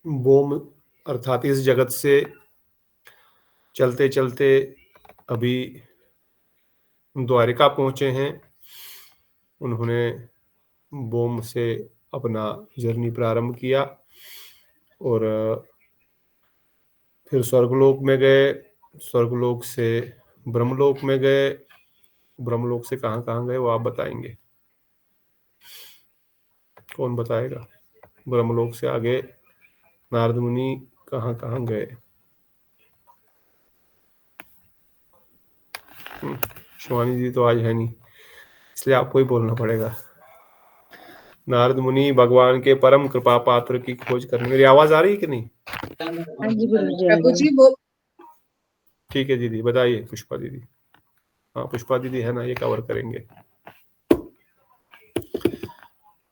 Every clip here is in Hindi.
बोम अर्थात इस जगत से चलते चलते अभी द्वारिका पहुंचे हैं। उन्होंने बोम से अपना जर्नी प्रारंभ किया और फिर स्वर्गलोक में गए, स्वर्गलोक से ब्रह्मलोक में गए, ब्रह्मलोक से कहाँ कहाँ गए वो आप बताएंगे? कौन बताएगा? ब्रह्मलोक से आगे नारद मुनि कहाँ कहाँ गए? शिवानी जी तो आज है नहीं, इसलिए आपको ही बोलना पड़ेगा। नारद मुनि भगवान के परम कृपा पात्र की खोज करने। मेरी आवाज आ रही है कि नहीं? हाँ जी गुरुजी, आ प्रभु रही जी है। वो ठीक है दीदी, बताइए पुष्पा दीदी। हाँ पुष्पा दीदी है ना, ये कवर करेंगे।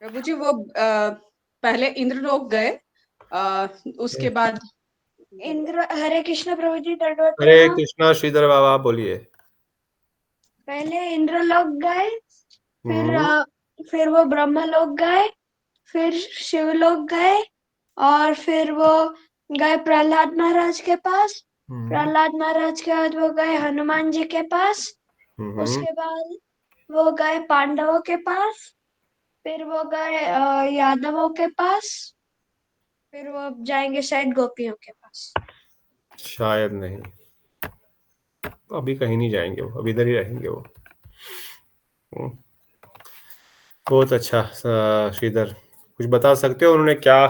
प्रभु जी वो पहले इंद्रलोक गए, उसके बाद इंद्र। हरे कृष्ण प्रभु जी, दंडवत हरे प्रणाम। कृष्णा श्रीधर बाबा, आप बोलिए। पहले इंद्रलोक गए, हम्म, फिर वो ब्रह्मलोक गए, फिर शिवलोक गए, और फिर वो गए प्रहलाद महाराज के पास। प्रहलाद महाराज के बाद वो गए हनुमान जी के पास। उसके बाद वो गए पांडवों के पास, फिर वो गए यादवों के पास, फिर वो अब जाएंगे शायद गोपियों के पास। शायद नहीं, अभी कहीं नहीं जाएंगे वो, अभी इधर ही रहेंगे वो। बहुत अच्छा। श्रीधर, कुछ बता सकते हो उन्होंने क्या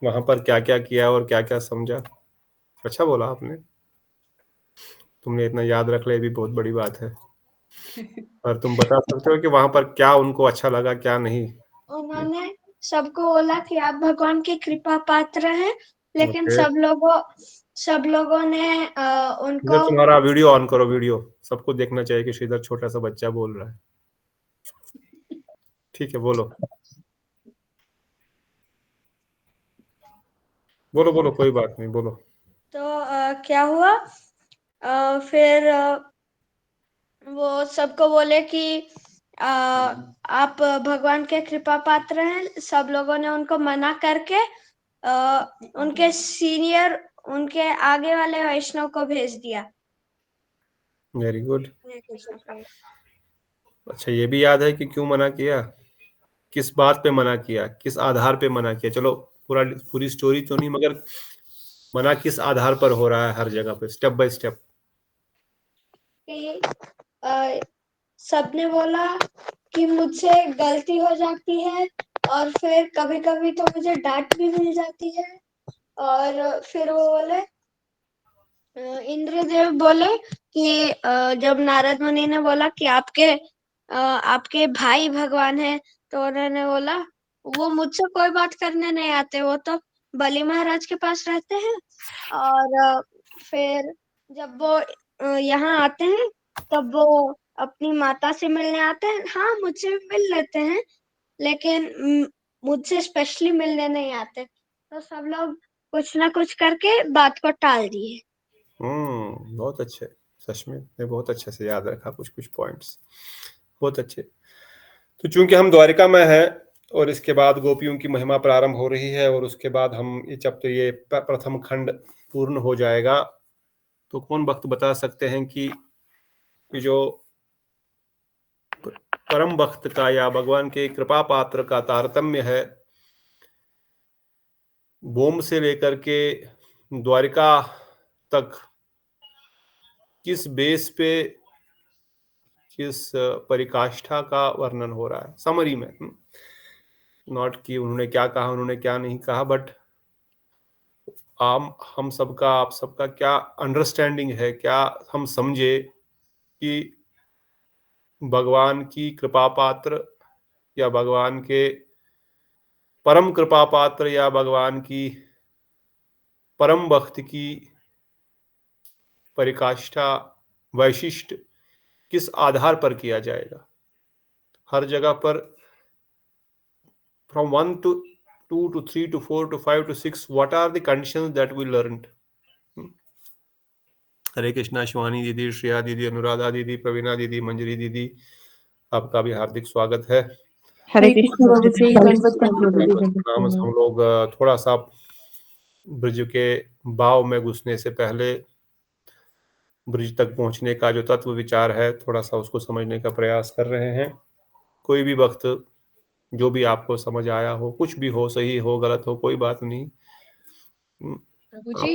वहां पर क्या क्या किया और क्या क्या समझा? अच्छा बोला आपने, तुमने इतना याद रख लिया, भी बहुत बड़ी बात है। और तुम बता सकते हो कि वहां पर क्या उनको अच्छा लगा, क्या नहीं? उन्होंने सबको बोला कि आप भगवान की कृपा पात्र हैं, लेकिन ओके। सब लोगों ने श्रीधर उनको। तुम्हारा वीडियो ऑन करो, वीडियो सबको देखना चाहिए कि श्रीधर छोटा सा बच्चा बोल रहा है। ठीक है, बोलो बोलो बोलो, कोई बात नहीं, बोलो। तो क्या हुआ, फिर वो सबको बोले कि आप भगवान के कृपा पात्र हैं। सब लोगों ने उनको मना करके उनके सीनियर, उनके आगे वाले वैष्णव को भेज दिया। Very good. अच्छा, ये भी याद है कि क्यों मना किया, किस बात पे मना किया, किस आधार पे मना किया? चलो पूरी स्टोरी तो नहीं, मगर मना किस आधार पर हो रहा है हर जगह पे, स्टेप बाय स्टेप? सबने बोला कि मुझसे गलती हो जाती है, और फिर कभी कभी तो मुझे डांट भी मिल जाती है। और फिर वो बोले, इंद्रदेव बोले कि जब नारद मुनि ने बोला कि आपके भाई भगवान है, तो उन्होंने बोला वो मुझसे कोई बात करने नहीं आते, वो तो बलि महाराज के पास रहते हैं। और फिर जब वो यहाँ आते हैं, तब वो अपनी माता से मिलने आते हैं। हाँ, मुझसे भी मिल लेते हैं, लेकिन मुझसे स्पेशली मिलने नहीं आते। तो सब लोग कुछ ना कुछ करके बात को टाल दिए। बहुत अच्छे, सच में मैं बहुत अच्छे से याद रखा कुछ कुछ पॉइंट्स, बहुत अच्छे। तो चूंकि हम द्वारिका में हैं और इसके बाद गोपियों की महिमा प्रारंभ हो रही है, और उसके बाद हम जब तो ये प्रथम खंड पूर्ण हो जाएगा, तो कौन भक्त बता सकते हैं कि जो परम भक्त का या भगवान के कृपा पात्र का तारतम्य है, बोम से लेकर के द्वारिका तक किस बेस पे, किस परिकाष्ठा का वर्णन हो रहा है समरी में? नॉट कि उन्होंने क्या कहा, उन्होंने क्या नहीं कहा, बट हम सबका, आप सबका क्या अंडरस्टैंडिंग है, क्या हम समझे कि भगवान की कृपा पात्र या भगवान के परम कृपा पात्र या भगवान की परम भक्त की परिकाष्ठा, वैशिष्ट किस आधार पर किया जाएगा? हर जगह पर from 1 to 2 to 3 to 4 to 5 to 6, what are the conditions that we learned? हरे कृष्णा शिवानी दीदी, श्रेया दीदी, अनुराधा दीदी, प्रवीणा दीदी, मंजरी दीदी, आपका भी हार्दिक स्वागत है। हरे कृष्ण प्रभु जी, दंडवत प्रणाम। हम लोग थोड़ा सा ब्रिज के भाव में घुसने से पहले ब्रिज तक पहुंचने का जो तत्व विचार है, थोड़ा सा उसको समझने का प्रयास कर रहे हैं। कोई भी वक्त जो भी आपको समझ आया हो, कुछ भी हो, सही हो गलत हो, कोई बात नहीं। प्रभु जी,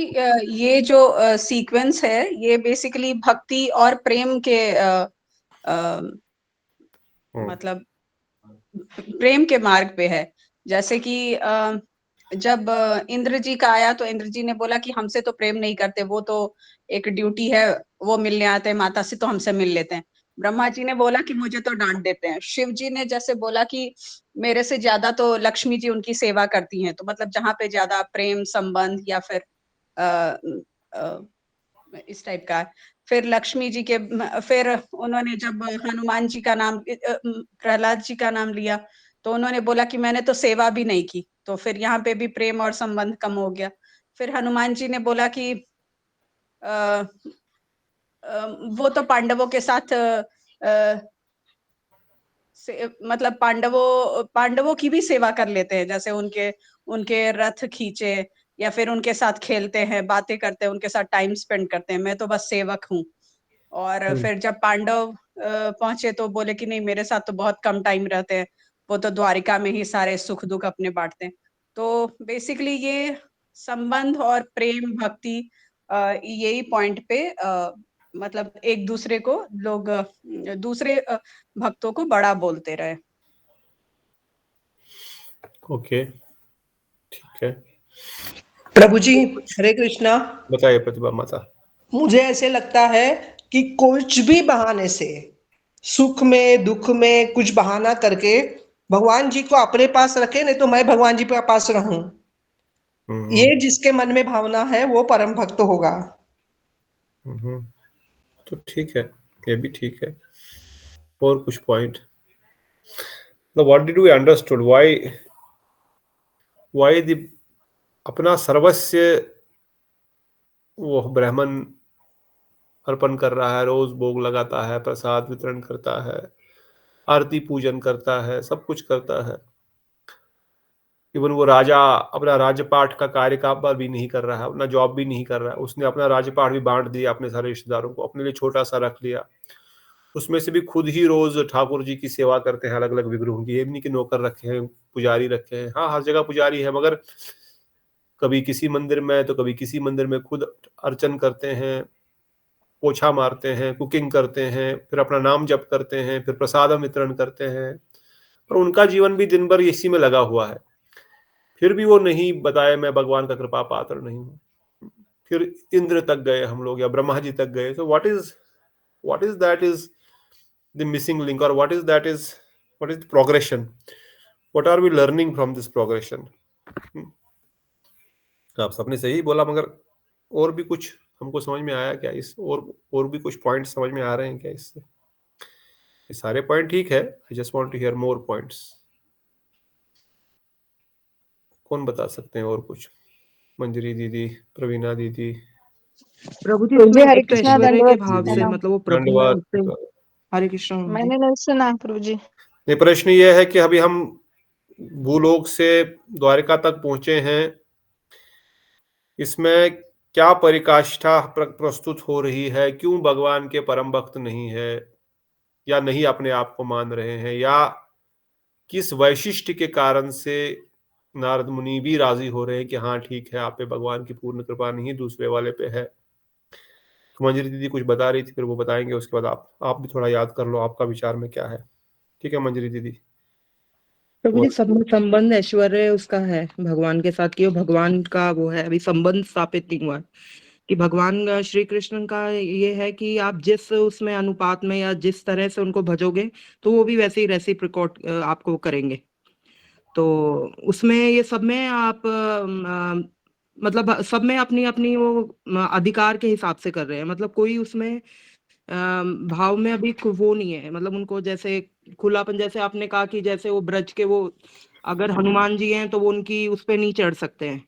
ये जो सीक्वेंस है ये बेसिकली भक्ति और प्रेम के मतलब प्रेम के मार्ग पे है। जैसे कि जब इंद्र जी का आया तो इंद्र जी ने बोला कि हमसे तो प्रेम नहीं करते, वो तो एक ड्यूटी है, वो मिलने आते हैं माता से तो हमसे मिल लेते हैं। ब्रह्मा जी ने बोला कि मुझे तो डांट देते हैं। शिव जी ने जैसे बोला कि मेरे से ज्यादा तो लक्ष्मी जी उनकी सेवा करती हैं। तो मतलब जहाँ पे ज्यादा प्रेम संबंध या फिर इस टाइप का। फिर लक्ष्मी जी के फिर उन्होंने जब हनुमान जी का नाम प्रहलाद जी का नाम लिया तो उन्होंने बोला कि मैंने तो सेवा भी नहीं की। तो फिर यहाँ पे भी प्रेम और संबंध कम हो गया। फिर हनुमान जी ने बोला कि वो तो पांडवों के साथ मतलब पांडवों की भी सेवा कर लेते हैं। जैसे उनके रथ खींचे या फिर उनके साथ खेलते हैं, बातें करते हैं, उनके साथ टाइम स्पेंड करते हैं। मैं तो बस सेवक हूँ। और फिर जब पांडव पहुंचे तो बोले कि नहीं, मेरे साथ तो बहुत कम टाइम रहते हैं, वो तो द्वारिका में ही सारे सुख दुख अपने बांटते हैं। तो बेसिकली ये संबंध और प्रेम भक्ति यही पॉइंट पे मतलब एक दूसरे को लोग दूसरे भक्तों को बड़ा बोलते रहे। ओके, ठीक है। प्रभु जी, हरे कृष्णा। बताइए प्रतिभा माता। मुझे ऐसे लगता है कि कुछ भी बहाने से, सुख में दुख में कुछ बहाना करके भगवान जी को अपने पास रखे, नहीं तो मैं भगवान जी के पास रहूं, ये जिसके मन में भावना है वो परम भक्त होगा। तो ठीक है, ये भी ठीक है। और कुछ point? What did we understood, why the अपना सर्वस्व वो ब्राह्मण अर्पण कर रहा है, रोज भोग लगाता है, प्रसाद वितरण करता है, आरती पूजन करता है, सब कुछ करता है। इवन वो राजा अपना राजपाट का कार्य काबर भी नहीं कर रहा है, अपना जॉब भी नहीं कर रहा है, उसने अपना राजपाट भी बांट दिया अपने सारे रिश्तेदारों को, अपने लिए छोटा सा रख लिया। उसमें से भी खुद ही रोज ठाकुर जी की सेवा करते हैं, अलग अलग विग्रहों की। ये भी नहीं कि नौकर रखे हैं, पुजारी रखे हैं। हाँ, हर जगह पुजारी है, मगर कभी किसी मंदिर में तो कभी किसी मंदिर में खुद अर्चन करते हैं, पोछा मारते हैं, कुकिंग करते हैं, फिर अपना नाम जप करते हैं, फिर प्रसाद वितरण करते हैं। और उनका जीवन भी दिन भर इसी में लगा हुआ है। फिर भी वो नहीं बताए मैं भगवान का कृपा पात्र नहीं हूँ। फिर इंद्र तक गए हम लोग, या ब्रह्मा जी तक गए। तो what is that is the missing link, और what is the progression, what are we learning from this progression? आप सबने सही बोला, मगर और भी कुछ हमको समझ में आया क्या इस, और भी कुछ पॉइंट समझ में आ रहे हैं क्या इससे? ये सारे पॉइंट ठीक है, I just want to hear more points. कौन बता सकते हैं और कुछ? मंजरी दीदी, प्रवीणा दीदी। प्रभु जी, प्रभु जी, इसमें हरे एक तो कृष्णा, ऐश्वर्य के दंडवत भाव से, प्रणाम। मतलब वो प्रभु है उससे। धन्यवाद। हरे कृष्णा प्रभु जी। मैंने नहीं सुना प्रभु जी। ये प्रश्न ये है कि अभी हम भूलोक से द्वारिका तक पहुंचे हैं, इसमें क्या परिकाष्ठा प्रस्तुत हो रही है? क्यों भगवान के परम भक्त नहीं है, या नहीं अपने आप को मान रहे हैं, या किस वैशिष्ट के कारण से नारद मुनि भी राजी हो रहे हैं कि हाँ ठीक है, आप पे भगवान की पूर्ण कृपा नहीं, दूसरे वाले पे है। तो मंजरी दीदी कुछ बता रही थी, फिर वो बताएंगे, उसके बाद आप भी थोड़ा याद कर लो आपका विचार में क्या है। ठीक है मंजरी दीदी? प्रभु जी, सब में संबंध ऐश्वर्य उसका है भगवान के साथ, कि वो भगवान का वो है, अभी संबंध स्थापित नहीं हुआ कि भगवान श्री कृष्ण का ये है कि आप जिस उसमें अनुपात में या जिस तरह से उनको भजोगे तो वो भी वैसे ही रेसिप्रोकेट आपको करेंगे। तो उसमें ये सब में आप मतलब सब में अपनी अपनी वो अधिकार के हिसाब से कर रहे हैं। मतलब कोई उसमें भाव में अभी वो नहीं है, मतलब उनको जैसे खुलापन, जैसे आपने कहा कि जैसे वो ब्रज के वो अगर हनुमान जी हैं तो वो उनकी उस पे नहीं चढ़ सकते हैं,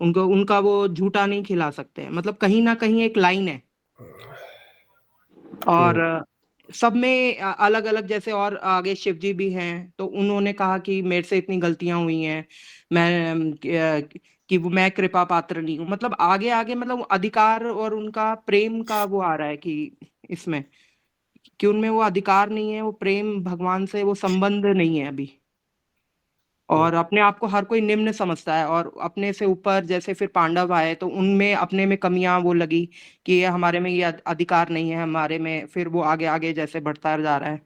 उनको उनका वो झूठा नहीं खिला सकते हैं। मतलब कहीं ना कहीं एक लाइन है। और सब में अलग अलग, जैसे और आगे शिव जी भी हैं तो उन्होंने कहा कि मेरे से इतनी गलतियां हुई हैं, मैं कि वो मैं कृपा पात्र नहीं हूँ, मतलब आगे आगे मतलब अधिकार और उनका प्रेम का वो आ रहा है कि इसमें कि उनमें वो अधिकार नहीं है, वो प्रेम भगवान से वो संबंध नहीं है अभी, और अपने आप को हर कोई निम्न समझता है, और अपने से ऊपर जैसे फिर पांडव आए तो उनमें अपने में कमियां वो लगी कि ये हमारे में ये अधिकार नहीं है हमारे में, फिर वो आगे आगे जैसे बढ़ता जा रहा है।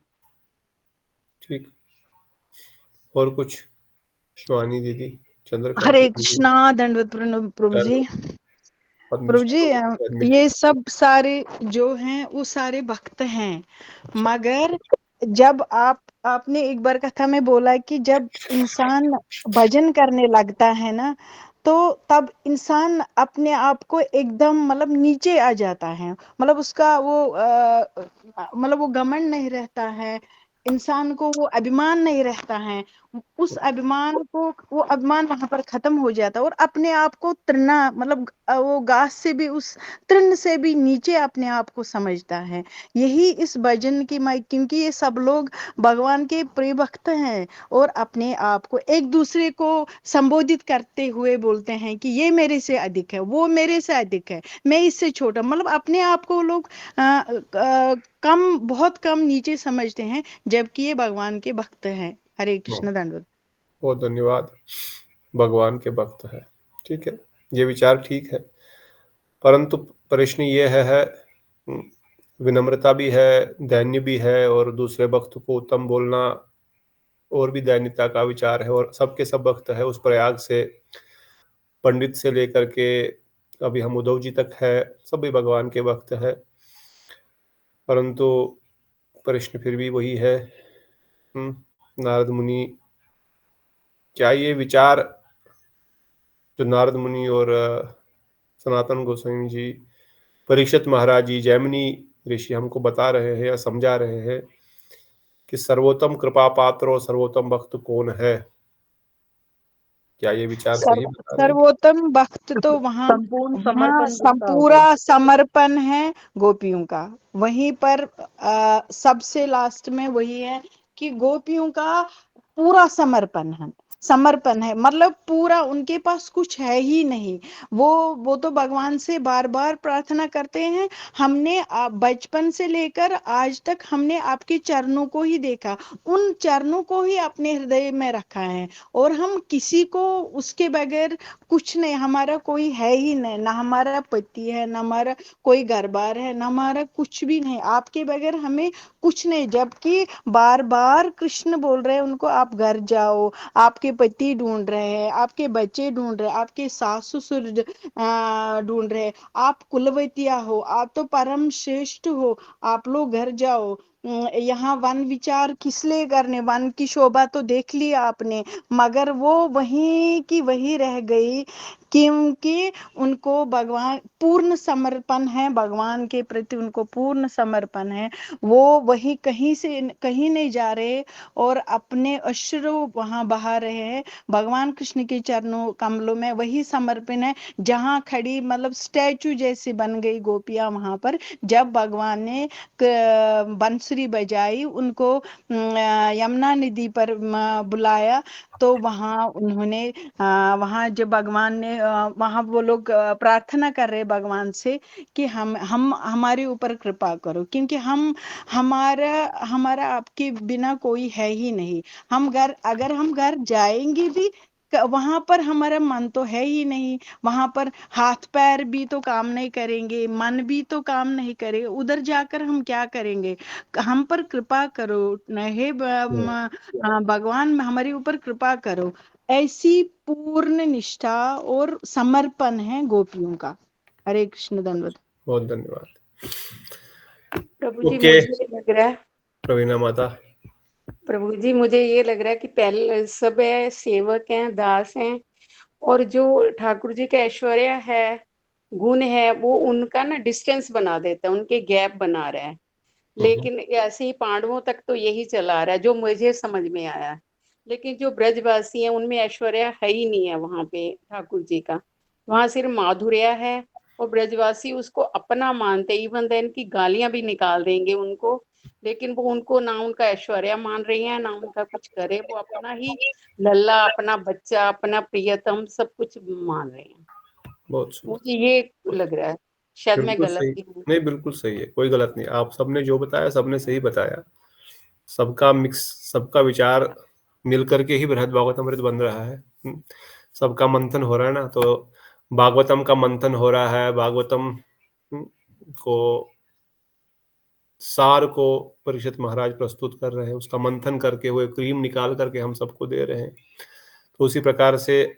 ठीक, और कुछ शिवानी दीदी, हरे चंद्रकांता दीदी, कृष्णा, दंडवत प्रभु जी। प्रभु जी, ये सब सारे जो हैं वो सारे भक्त हैं, मगर जब आपने एक बार कथा में बोला कि जब इंसान भजन करने लगता है ना, तो तब इंसान अपने आप को एकदम मतलब नीचे आ जाता है, मतलब उसका वो मतलब वो घमंड नहीं रहता है, इंसान को वो अभिमान नहीं रहता है, उस अभिमान को वो अभिमान वहां पर खत्म हो जाता है, और अपने आप को तृणा मतलब वो घास से भी उस तृण से भी नीचे अपने आप को समझता है। यही इस भजन की क्योंकि ये सब लोग भगवान के प्रिय भक्त हैं, और अपने आप को एक दूसरे को संबोधित करते हुए बोलते हैं कि ये मेरे से अधिक है, वो मेरे से अधिक है, मैं इससे छोटा, मतलब अपने आप को लोग कम, बहुत कम नीचे समझते हैं, जबकि ये भगवान के भक्त हैं। हरे कृष्ण, दंडवत। बहुत धन्यवाद, भगवान के भक्त है, ठीक है, ये विचार ठीक है, परंतु प्रश्न ये है विनम्रता भी है, दैन्य भी है, और दूसरे भक्त को उत्तम बोलना और भी दैन्यता का विचार है, और सबके सब भक्त है, उस प्रयाग से पंडित से लेकर के अभी हम उद्धव जी तक है, सभी भगवान के भक्त है, परंतु प्रश्न फिर भी वही है, नारद मुनि, क्या ये विचार जो नारद मुनि और सनातन गोस्वामी जी, परीक्षित महाराज जी, जैमिनी ऋषि हमको बता रहे हैं या समझा रहे हैं कि सर्वोत्तम कृपा पात्र और सर्वोत्तम भक्त कौन है, क्या ये विचार सही बता रहे हैं? सर्वोत्तम भक्त तो वहाँ संपूर्ण समर्पण जिसका होता पूरा समर्पण है गोपियों का, वहीं पर सबसे लास्ट में वही है कि गोपियों का पूरा समर्पण है, मतलब पूरा उनके पास कुछ है ही नहीं, वो तो भगवान से बार बार प्रार्थना करते हैं, हमने बचपन से लेकर आज तक हमने आपके चरणों को ही देखा, उन चरणों को ही अपने हृदय में रखा है, और हम किसी को उसके बगैर कुछ नहीं, हमारा कोई है ही नहीं, ना हमारा पति है, ना हमारा कोई घर बार है, ना हमारा कुछ भी नहीं, आपके बगैर हमें कुछ नहीं, जबकि बार बार कृष्ण बोल रहे हैं उनको, आप घर जाओ, आपके पति ढूंढ रहे हैं, आपके बच्चे ढूंढ रहे हैं, आपके सास ससुर ढूंढ रहे हैं, आप कुलवतिया हो, आप तो परम श्रेष्ठ हो, आप लोग घर जाओ, यहाँ वन विचार किस लिए करने, वन की शोभा तो देख लिया आपने, मगर वो वहीं की वही रह गई, क्योंकि उनको भगवान पूर्ण समर्पण है, भगवान के प्रति उनको पूर्ण समर्पण है, वो वही कहीं से कहीं नहीं जा रहे, और अपने अश्रु वहां बहा रहे हैं भगवान कृष्ण के चरणों कमलों में, वही समर्पण है, जहां खड़ी मतलब स्टैचू जैसी बन गई गोपियां वहां पर, जब भगवान ने बंसुरी बजाई, उनको यमुना नदी पर बुलाया, तो वहां उन्होंने वहां जब भगवान ने वहां वो लोग प्रार्थना कर रहे भगवान से कि हम हमारे ऊपर कृपा करो, क्योंकि हमारा हमारा आपके बिना कोई है ही नहीं, अगर हम घर जाएंगे भी वहां पर हमारा मन तो है ही नहीं, वहां पर हाथ पैर भी तो काम नहीं करेंगे, मन भी तो काम नहीं करेगा, उधर जाकर हम क्या करेंगे, हम पर कृपा करो, हे भगवान हमारे ऊपर कृपा करो, ऐसी पूर्ण निष्ठा और समर्पण है गोपियों का। हरे कृष्ण, दंडवत। बहुत धन्यवाद। प्रभु जी ओके, मुझे लग रहा है, प्रवीणा माता, प्रभु जी मुझे ये लग रहा है कि पहले सब सेवक हैं, दास हैं, और जो ठाकुर जी का ऐश्वर्य है, गुण है, वो उनका ना डिस्टेंस बना देता है, उनके गैप बना रहा है, लेकिन ऐसे ही पांडवों तक तो यही चला रहा है जो मुझे समझ में आया, लेकिन जो ब्रजवासी हैं उनमें ऐश्वर्य है ही नहीं है वहां पे ठाकुर जी का, वहां सिर्फ माधुर्य है, और ब्रजवासी उसको अपना मानते, इवन देन की गालियां भी निकाल देंगे उनको लेकिन वो उनको ना उनका ऐश्वर्या मान रही है ना उनका कुछ करे, वो अपना ही लल्ला, अपना बच्चा, अपना प्रियतम सब कुछ मान रहे हैं। बहुत सुंदर, मुझे ये लग रहा है, शायद मैं बिल्कुल गलत सही। भी हूँ। नहीं, बिल्कुल सही है, कोई गलत नहीं। आप सबने जो बताया सबने सही बताया। सबका मिक्स, सबका विचार मिल करके ही बृहद भागवतमृत बन रहा है। सबका मंथन हो रहा है ना, तो भागवतम का मंथन हो रहा है। भागवतम को सार को परीक्षित महाराज प्रस्तुत कर रहे हैं, उसका मंथन करके वो क्रीम निकाल करके हम सबको दे रहे हैं। तो उसी प्रकार से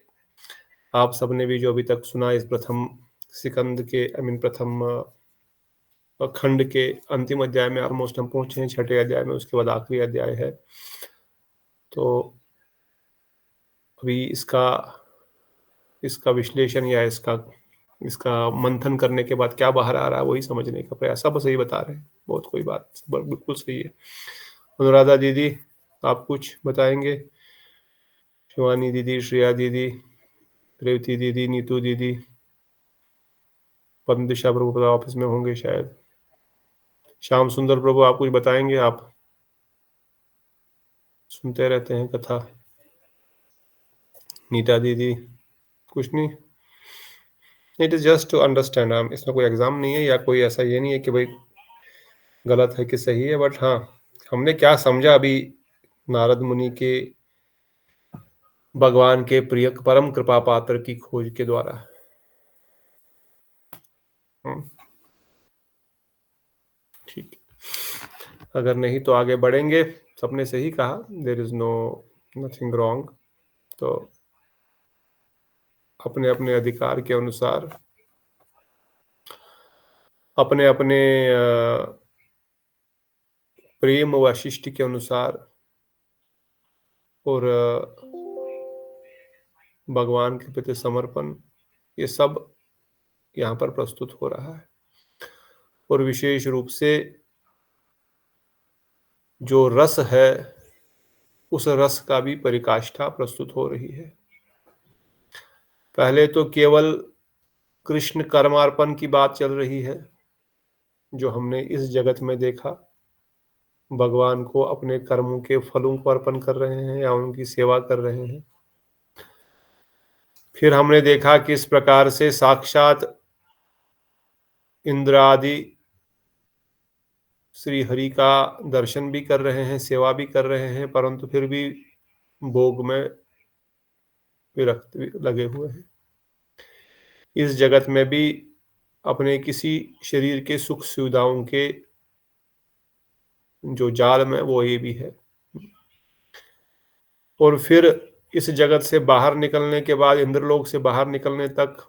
आप सबने भी जो अभी तक सुना इस प्रथम सिकंद के प्रथम खंड के अंतिम अध्याय में ऑलमोस्ट हम पहुंचे हैं, 6ठे अध्याय में, उसके बाद आखिरी अध्याय है। तो अभी इसका विश्लेषण या इसका मंथन करने के बाद क्या बाहर आ रहा है वही समझने का प्रयास। सब सही बता रहे हैं, बहुत कोई बात बिल्कुल सही है। अनुराधा दीदी आप कुछ बताएंगे? शिवानी दीदी, श्रेया दीदी, रेवती दीदी, नीतू दीदी, पद्म दिशा प्रभु ऑफिस में होंगे शायद। श्याम सुंदर प्रभु आप कुछ बताएंगे? आप सुनते रहते हैं कथा। नीता दीदी कुछ नहीं? It is just to understand. इसमें कोई एग्जाम नहीं है या कोई ऐसा ये नहीं है कि भाई गलत है कि सही है, बट हाँ हमने क्या समझा अभी नारद मुनि के भगवान के प्रिय परम कृपा पात्र की खोज के द्वारा। ठीक, अगर नहीं तो आगे बढ़ेंगे। सबने सही कहा, देयर इज नथिंग रॉन्ग। तो अपने अपने अधिकार के अनुसार, अपने अपने प्रेम व शिष्ट के अनुसार और भगवान के प्रति समर्पण, ये सब यहाँ पर प्रस्तुत हो रहा है। और विशेष रूप से जो रस है उस रस का भी परिकाष्ठा प्रस्तुत हो रही है। पहले तो केवल कृष्ण कर्मार्पण की बात चल रही है, जो हमने इस जगत में देखा, भगवान को अपने कर्मों के फलों को अर्पण कर रहे हैं या उनकी सेवा कर रहे हैं। फिर हमने देखा कि इस प्रकार से साक्षात इंद्र आदि श्री हरि का दर्शन भी कर रहे हैं, सेवा भी कर रहे हैं, परंतु फिर भी भोग में विरक्त लगे हुए हैं। इस जगत में भी अपने किसी शरीर के सुख सुविधाओं के जो जाल में वो ये भी है। और फिर इस जगत से बाहर निकलने के बाद, इंद्रलोक से बाहर निकलने तक,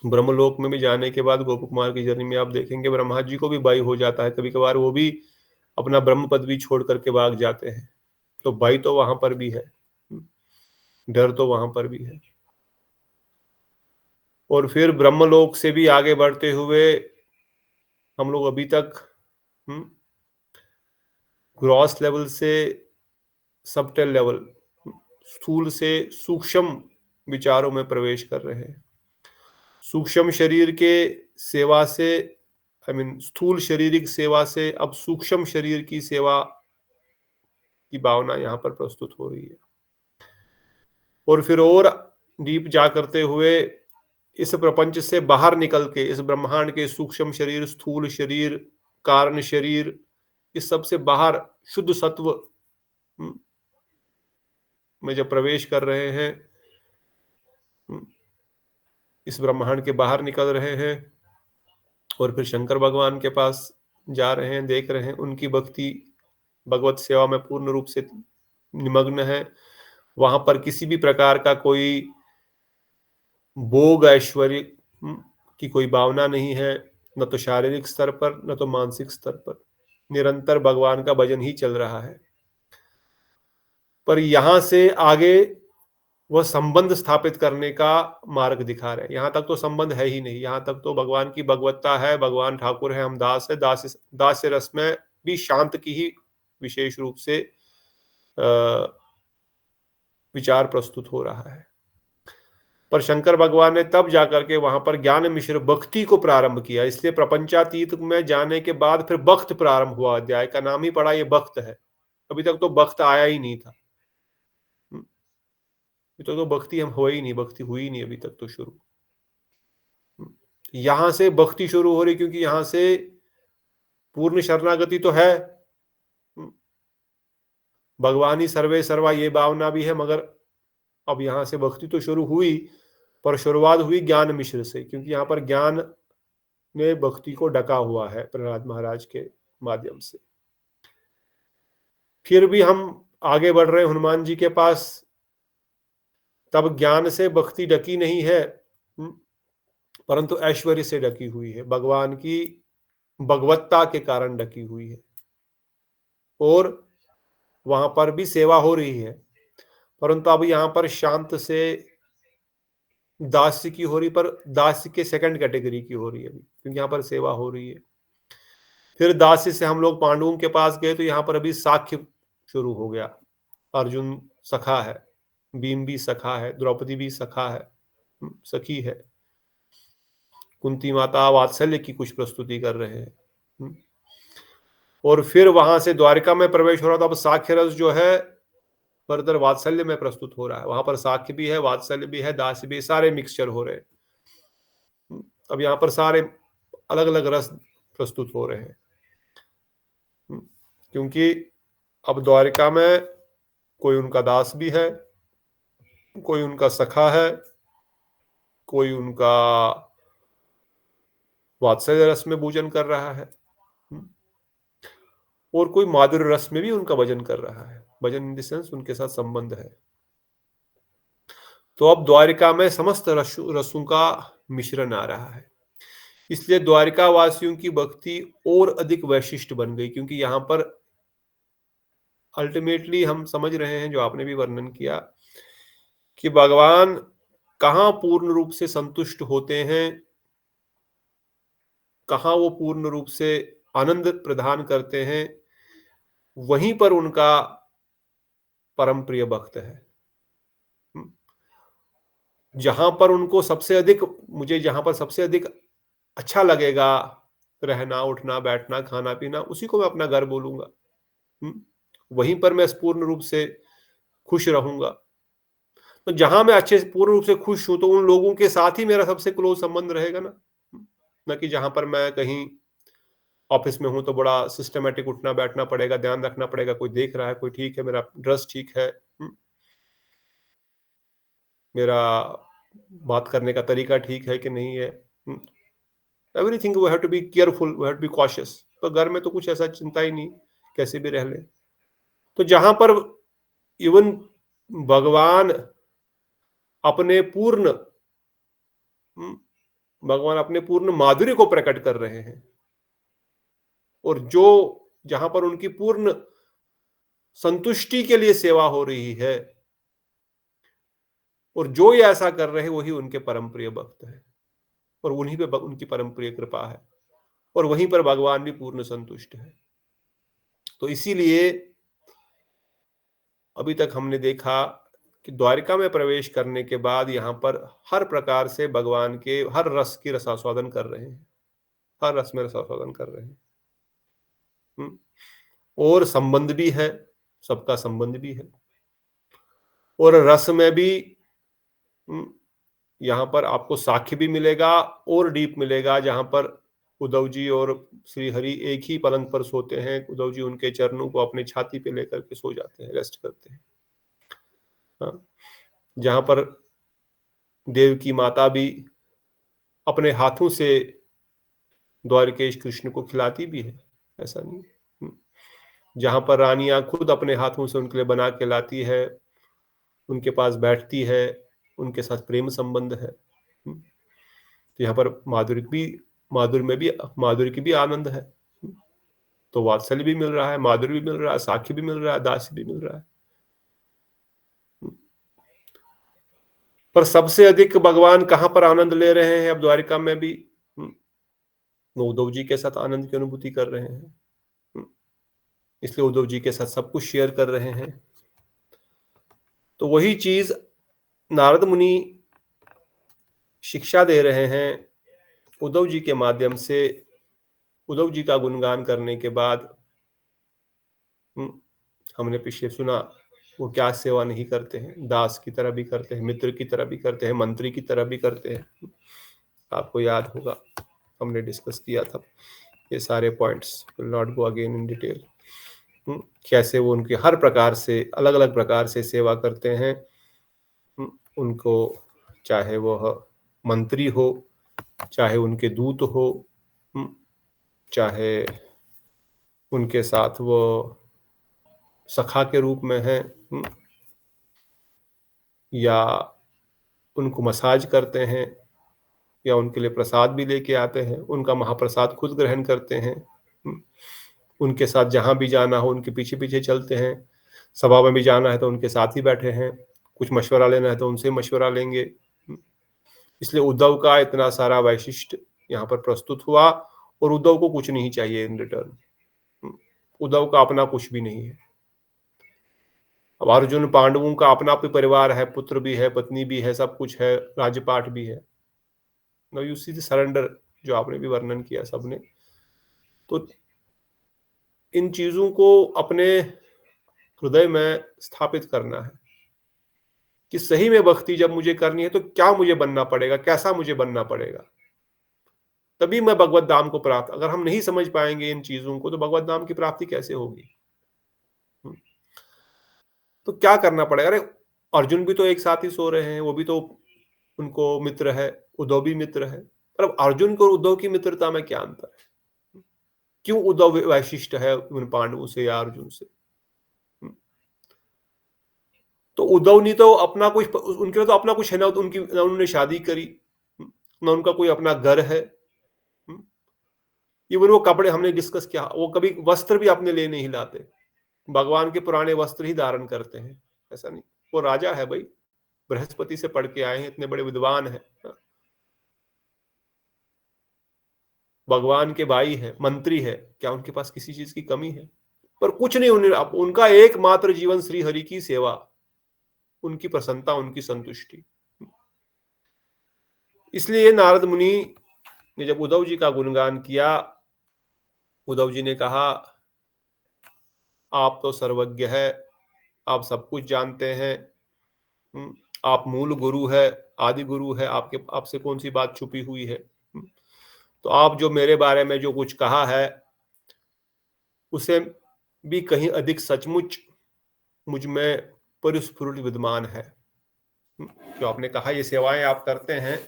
ब्रह्मलोक में भी जाने के बाद गोप कुमार की जर्नी में आप देखेंगे ब्रह्मा जी को भी भय हो जाता है कभी कभार, वो भी अपना ब्रह्म पद भी छोड़ करके भाग जाते हैं। तो भय तो वहां पर भी है, डर तो वहां पर भी है। और फिर ब्रह्मलोक से भी आगे बढ़ते हुए हम लोग अभी तक ग्रॉस लेवल से सबटल लेवल, स्थूल से सूक्ष्म विचारों में प्रवेश कर रहे हैं। सूक्ष्म शरीर के सेवा से, स्थूल शारीरिक सेवा से अब सूक्ष्म शरीर की सेवा की भावना यहाँ पर प्रस्तुत हो रही है। और फिर और डीप जा करते हुए इस प्रपंच से बाहर निकल के, इस ब्रह्मांड के सूक्ष्म शरीर, स्थूल शरीर, कारण शरीर, इस सब से बाहर शुद्ध सत्व में जब प्रवेश कर रहे हैं, इस ब्रह्मांड के बाहर निकल रहे हैं और फिर शंकर भगवान के पास जा रहे हैं, देख रहे हैं उनकी भक्ति भगवत सेवा में पूर्ण रूप से निमग्न है। वहां पर किसी भी प्रकार का कोई भोग ऐश्वर्य की कोई भावना नहीं है, न तो शारीरिक स्तर पर न तो मानसिक स्तर पर। निरंतर भगवान का भजन ही चल रहा है। पर यहां से आगे वह संबंध स्थापित करने का मार्ग दिखा रहे हैं। यहां तक तो संबंध है ही नहीं, यहां तक तो भगवान की भगवत्ता है, भगवान ठाकुर है, हम दास है, दास्य रस में भी शांत की ही विशेष रूप से विचार प्रस्तुत हो रहा है। पर शंकर भगवान ने तब जाकर के वहां पर ज्ञान मिश्र भक्ति को प्रारंभ किया। इसलिए प्रपंचातीत में जाने के बाद फिर भक्त प्रारंभ हुआ। अध्याय का नाम ही पड़ा ये भक्त है। अभी तक तो भक्त आया ही नहीं था, अभी तक तो भक्ति हम हो ही नहीं, भक्ति हुई नहीं अभी तक तो शुरू। यहां से भक्ति शुरू हो रही, क्योंकि यहां से पूर्ण शरणागति तो है, भगवान ही सर्वे सर्वा ये भावना भी है, मगर अब यहां से भक्ति तो शुरू हुई, पर शुरुआत हुई ज्ञान मिश्र से, क्योंकि यहाँ पर ज्ञान ने भक्ति को ढका हुआ है प्रहलाद महाराज के माध्यम से। फिर भी हम आगे बढ़ रहे हैं हनुमान जी के पास, तब ज्ञान से भक्ति ढकी नहीं है, परंतु ऐश्वर्य से ढकी हुई है, भगवान की भगवत्ता के कारण ढकी हुई है, और वहां पर भी सेवा हो रही है, परंतु अब यहां पर शांत से दास्य की हो रही, पर दास्य के सेकंड कैटेगरी की हो रही है अभी, क्योंकि यहाँ पर सेवा हो रही है। फिर दास्य से हम लोग पांडवों के पास गए, तो यहाँ पर अभी साख्य शुरू हो गया। अर्जुन सखा है, भीम भी सखा है, द्रौपदी भी सखा है, सखी है, कुंती माता वात्सल्य की कुछ प्रस्तुति कर रहे हैं। और फिर वहां से द्वारिका में प्रवेश हो रहा था, अब साख्य रस जो है फर्दर वात्सल्य में प्रस्तुत हो रहा है। वहां पर साख्य भी है, वात्सल्य भी है, दास्य भी, सारे मिक्सचर हो रहे हैं। अब यहाँ पर सारे अलग अलग रस प्रस्तुत हो रहे हैं, क्योंकि अब द्वारिका में कोई उनका दास भी है, कोई उनका सखा है, कोई उनका वात्सल्य रस में भोजन कर रहा है, और कोई माधुर्य रस में भी उनका भजन कर रहा है। भजन इन द सेंस उनके साथ संबंध है। तो अब द्वारिका में समस्त रसों का मिश्रण आ रहा है, इसलिए द्वारिका वासियों की भक्ति और अधिक वैशिष्ट बन गई, क्योंकि यहां पर अल्टीमेटली हम समझ रहे हैं, जो आपने भी वर्णन किया, कि भगवान कहाँ पूर्ण रूप से संतुष्ट होते हैं, कहाँ वो पूर्ण रूप से आनंद प्रदान करते हैं, वहीं पर उनका परम प्रिय भक्त है। जहां पर उनको सबसे अधिक, मुझे जहां पर सबसे अधिक अच्छा लगेगा रहना, उठना, बैठना, खाना पीना, उसी को मैं अपना घर बोलूंगा। वहीं पर मैं पूर्ण रूप से खुश रहूंगा। तो जहां मैं अच्छे से पूर्ण रूप से खुश हूं, तो उन लोगों के साथ ही मेरा सबसे क्लोज संबंध रहेगा ना कि जहां पर मैं कहीं ऑफिस में हूं तो बड़ा सिस्टमेटिक उठना बैठना पड़ेगा, ध्यान रखना पड़ेगा, कोई देख रहा है, कोई ठीक है, मेरा ड्रेस ठीक है, मेरा बात करने का तरीका ठीक है कि नहीं है, everything we have to be careful, we have to be cautious. तो घर में तो कुछ ऐसा चिंता ही नहीं, कैसे भी रह ले। तो जहां पर इवन भगवान अपने पूर्ण माधुर्य को प्रकट कर रहे हैं, और जो जहां पर उनकी पूर्ण संतुष्टि के लिए सेवा हो रही है, और जो ये ऐसा कर रहे हैं वही उनके परम प्रिय भक्त है, और उन्हीं पे उनकी परम प्रिय कृपा है, और वहीं पर भगवान भी पूर्ण संतुष्ट है। तो इसीलिए अभी तक हमने देखा कि द्वारिका में प्रवेश करने के बाद यहाँ पर हर प्रकार से भगवान के हर रस की रसास्वादन कर रहे हैं, हर रस में रसास्वादन कर रहे हैं, और संबंध भी है, सबका संबंध भी है, और रस में भी यहाँ पर आपको साख्य भी मिलेगा और डीप मिलेगा, जहां पर उद्धव जी और श्री हरि एक ही पलंग पर सोते हैं। उद्धव जी उनके चरणों को अपने छाती पे लेकर के सो जाते हैं, रेस्ट करते हैं। हाँ, जहां पर देव की माता भी अपने हाथों से द्वारकेश कृष्ण को खिलाती भी है, ऐसा नहीं। जहां पर रानियां खुद अपने हाथों से उनके लिए बना के लाती है, उनके पास बैठती है, उनके साथ प्रेम संबंध है। तो यहाँ पर माधुर्य की भी आनंद है। तो वात्सल्य भी मिल रहा है, माधुर्य भी मिल रहा है, साख्य भी मिल रहा है, दास्य भी मिल रहा है। पर सबसे अधिक भगवान कहाँ पर आनंद ले रहे हैं? अब द्वारिका में भी उद्धव जी के साथ आनंद की अनुभूति कर रहे हैं, इसलिए उद्धव जी के साथ सब कुछ शेयर कर रहे हैं। तो वही चीज नारद मुनि शिक्षा दे रहे हैं उद्धव जी के माध्यम से। उद्धव जी का गुणगान करने के बाद हमने पीछे सुना वो क्या सेवा नहीं करते हैं, दास की तरह भी करते हैं, मित्र की तरह भी करते हैं, मंत्री की तरह भी करते हैं। आपको याद होगा हमने डिस्कस किया था ये सारे points, will not go again in detail. कैसे वो उनके हर प्रकार से अलग अलग प्रकार से सेवा करते हैं। उनको चाहे वह मंत्री हो, चाहे उनके दूत हो, चाहे उनके साथ वो सखा के रूप में है, या उनको मसाज करते हैं, या उनके लिए प्रसाद भी लेके आते हैं, उनका महाप्रसाद खुद ग्रहण करते हैं, उनके साथ जहां भी जाना हो उनके पीछे पीछे चलते हैं, सभा में भी जाना है तो उनके साथ ही बैठे हैं, कुछ मशवरा लेना है तो उनसे मशवरा लेंगे। इसलिए उद्धव का इतना सारा वैशिष्ट यहाँ पर प्रस्तुत हुआ, और उद्धव को कुछ नहीं चाहिए इन रिटर्न। उद्धव का अपना कुछ भी नहीं है। अब अर्जुन पांडवों का अपना भी परिवार है, पुत्र भी है, पत्नी भी है, सब कुछ है, राज्यपाठ भी है। Now you see the surrender जो आपने भी वर्णन किया सबने। तो इन चीजों को अपने हृदय में स्थापित करना है कि सही में भक्ति जब मुझे करनी है तो क्या मुझे बनना पड़ेगा, कैसा मुझे बनना पड़ेगा, तभी मैं भगवत धाम को प्राप्त। अगर हम नहीं समझ पाएंगे इन चीजों को तो भगवत धाम की प्राप्ति कैसे होगी। तो क्या करना पड़ेगा। अरे अर्जुन भी तो एक साथ ही सो रहे हैं, वो भी तो उनको मित्र है, उद्धव भी मित्र है। पर अब अर्जुन को उद्धव की मित्रता में क्या अंतर है, क्यों उद्धव वैशिष्ट है उन पांडवों से या अर्जुन से। तो उद्धव ने तो अपना कुछ, उनके तो अपना कुछ है ना, उनकी ना उन्होंने शादी करी, ना उनका कोई अपना घर है। इवन वो कपड़े हमने डिस्कस किया, वो कभी वस्त्र भी अपने लिए नहीं लाते, भगवान के पुराने वस्त्र ही धारण करते हैं। ऐसा नहीं, वो राजा है भाई, बृहस्पति से पढ़ के आए हैं, इतने बड़े विद्वान हैं, भगवान के भाई है, मंत्री है, क्या उनके पास किसी चीज की कमी है। पर कुछ नहीं, उनका एकमात्र जीवन श्री हरि की सेवा, उनकी प्रसन्नता, उनकी संतुष्टि। इसलिए नारद मुनि ने जब उद्धव जी का गुणगान किया, उद्धव जी ने कहा आप तो सर्वज्ञ है, आप सब कुछ जानते हैं, आप मूल गुरु है, आदि गुरु है, आपसे कौन सी बात छुपी हुई है। तो आप जो मेरे बारे में जो कुछ कहा है उसे भी कहीं अधिक सचमुच मुझ में परिस्फुरित विद्यमान है। जो आपने कहा ये सेवाएं आप करते हैं,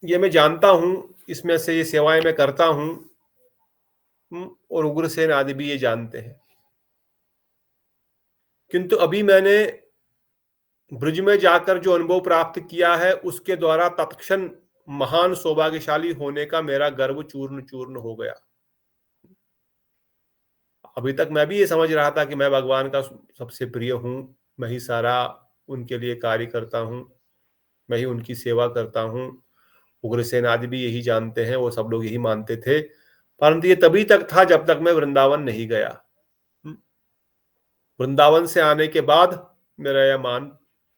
ये मैं जानता हूं, इसमें से ये सेवाएं मैं करता हूं, और उग्रसेन आदि भी ये जानते हैं। किंतु अभी मैंने ब्रज में जाकर जो अनुभव प्राप्त किया है उसके द्वारा तत्क्षण महान सौभाग्यशाली होने का मेरा गर्व चूर्ण चूर्ण हो गया। अभी तक मैं भी ये समझ रहा था कि मैं भगवान का सबसे प्रिय हूं, मैं ही सारा उनके लिए कार्य करता हूं, मैं ही उनकी सेवा करता हूं। उग्रसेन आदि भी यही जानते हैं, वो सब लोग यही मानते थे। परंतु ये तभी तक था जब तक मैं वृंदावन नहीं गया। वृंदावन से आने के बाद मेरा यह मान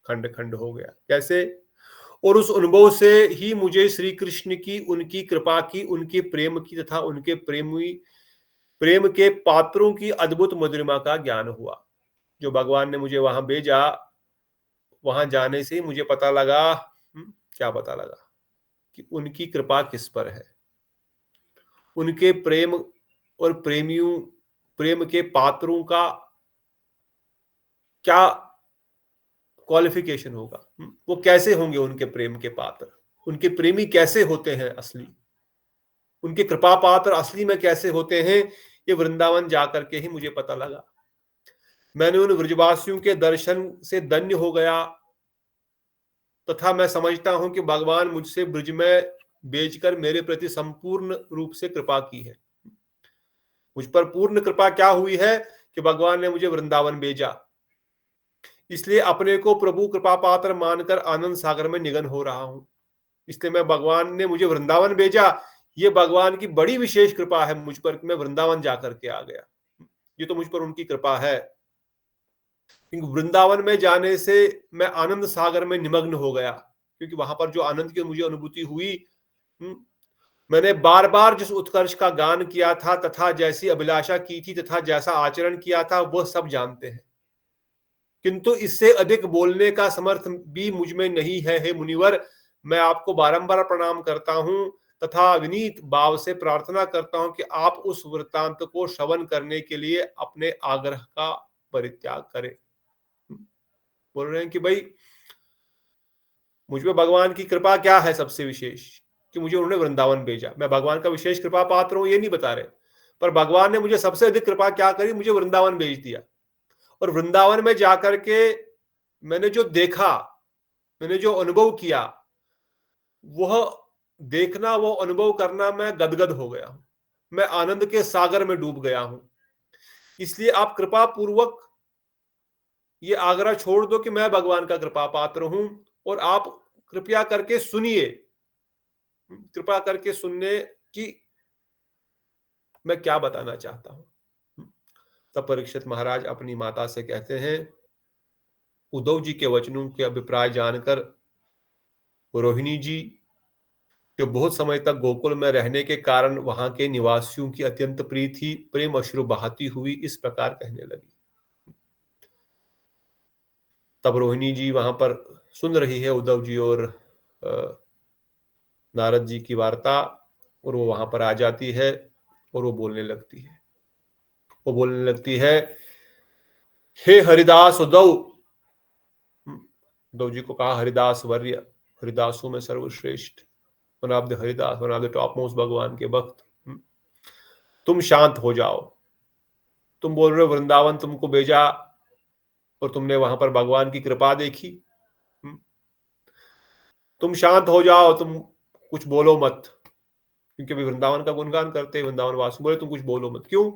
खंड खंड हो गया। कैसे? और उस अनुभव से ही मुझे श्री कृष्ण की, उनकी कृपा की, उनके प्रेम की तथा उनके प्रेम के पात्रों की अद्भुत मधुरिमा का ज्ञान हुआ। जो भगवान ने मुझे वहां भेजा, वहां जाने से ही मुझे पता लगा, क्या पता लगा कि उनकी कृपा किस पर है, उनके प्रेम और प्रेम के पात्रों का क्या क्वालिफिकेशन होगा, वो कैसे होंगे उनके प्रेम के पात्र, उनके प्रेमी कैसे होते हैं असली, उनके कृपा पात्र असली में कैसे होते हैं, ये वृंदावन जाकर के ही मुझे पता लगा। मैंने उन ब्रजवासियों के दर्शन से धन्य हो गया, तथा मैं समझता हूं कि भगवान मुझसे ब्रज में बेचकर मेरे प्रति संपूर्ण रूप से कृपा की है। मुझ पर पूर्ण कृपा क्या हुई है कि भगवान ने मुझे वृंदावन भेजा। इसलिए अपने को प्रभु कृपा पात्र मानकर आनंद सागर में निगन हो रहा हूं। इसलिए मैं, भगवान ने मुझे वृंदावन भेजा, ये भगवान की बड़ी विशेष कृपा है मुझ पर, मैं वृंदावन जाकर के आ गया। ये तो मुझ पर उनकी कृपा है। वृंदावन में जाने से मैं आनंद सागर में निमग्न हो गया, क्योंकि वहां पर जो आनंद की मुझे अनुभूति हुई, मैंने बार बार जिस उत्कर्ष का गान किया था तथा जैसी अभिलाषा की थी तथा जैसा आचरण किया था वह सब जानते हैं, किंतु इससे अधिक बोलने का समर्थ भी मुझ में नहीं है। हे मुनिवर, मैं आपको बारंबार प्रणाम करता हूं तथा विनीत भाव से प्रार्थना करता हूं कि आप उस वृत्तांत को श्रवण करने के लिए अपने आग्रह का परित्याग करें। बोल रहे हैं कि भाई मुझ में भगवान की कृपा क्या है सबसे विशेष, कि मुझे उन्होंने वृंदावन भेजा। मैं भगवान का विशेष कृपा पात्र हूं ये नहीं बता रहे, पर भगवान ने मुझे सबसे अधिक कृपा क्या करी, मुझे वृंदावन भेज दिया। और वृंदावन में जाकर के मैंने जो देखा, मैंने जो अनुभव किया, वह देखना, वो अनुभव करना, मैं गदगद हो गया हूं, मैं आनंद के सागर में डूब गया हूं। इसलिए आप कृपा पूर्वक ये आग्रह छोड़ दो कि मैं भगवान का कृपा पात्र हूं, और आप कृपया करके सुनिए, कृपा करके सुनने की मैं क्या बताना चाहता हूं। तब परीक्षित महाराज अपनी माता से कहते हैं, उद्धव जी के वचनों के अभिप्राय जानकर रोहिणी जी, जो बहुत समय तक गोकुल में रहने के कारण वहां के निवासियों की अत्यंत प्रिय थी, प्रेम अश्रु बहाती हुई इस प्रकार कहने लगी। तब रोहिणी जी वहां पर सुन रही है उद्धव जी और नारद जी की वार्ता, और वो वहां पर आ जाती है और वो बोलने लगती है। वो बोलने लगती है, हे हरिदास उद्धव। उद्धव जी को कहा, हरिदास वर्य, हरिदासों में सर्वश्रेष्ठ, one of the Haridas, one of the top most भगवान के भक्त, तुम शांत हो जाओ। तुम बोल रहे हो वृंदावन तुमको भेजा और तुमने वहां पर भगवान की कृपा देखी, तुम शांत हो जाओ, तुम कुछ बोलो मत, क्योंकि अभी वृंदावन का गुणगान करते हैं वृंदावन वासी, बोले तुम कुछ बोलो मत। क्यों?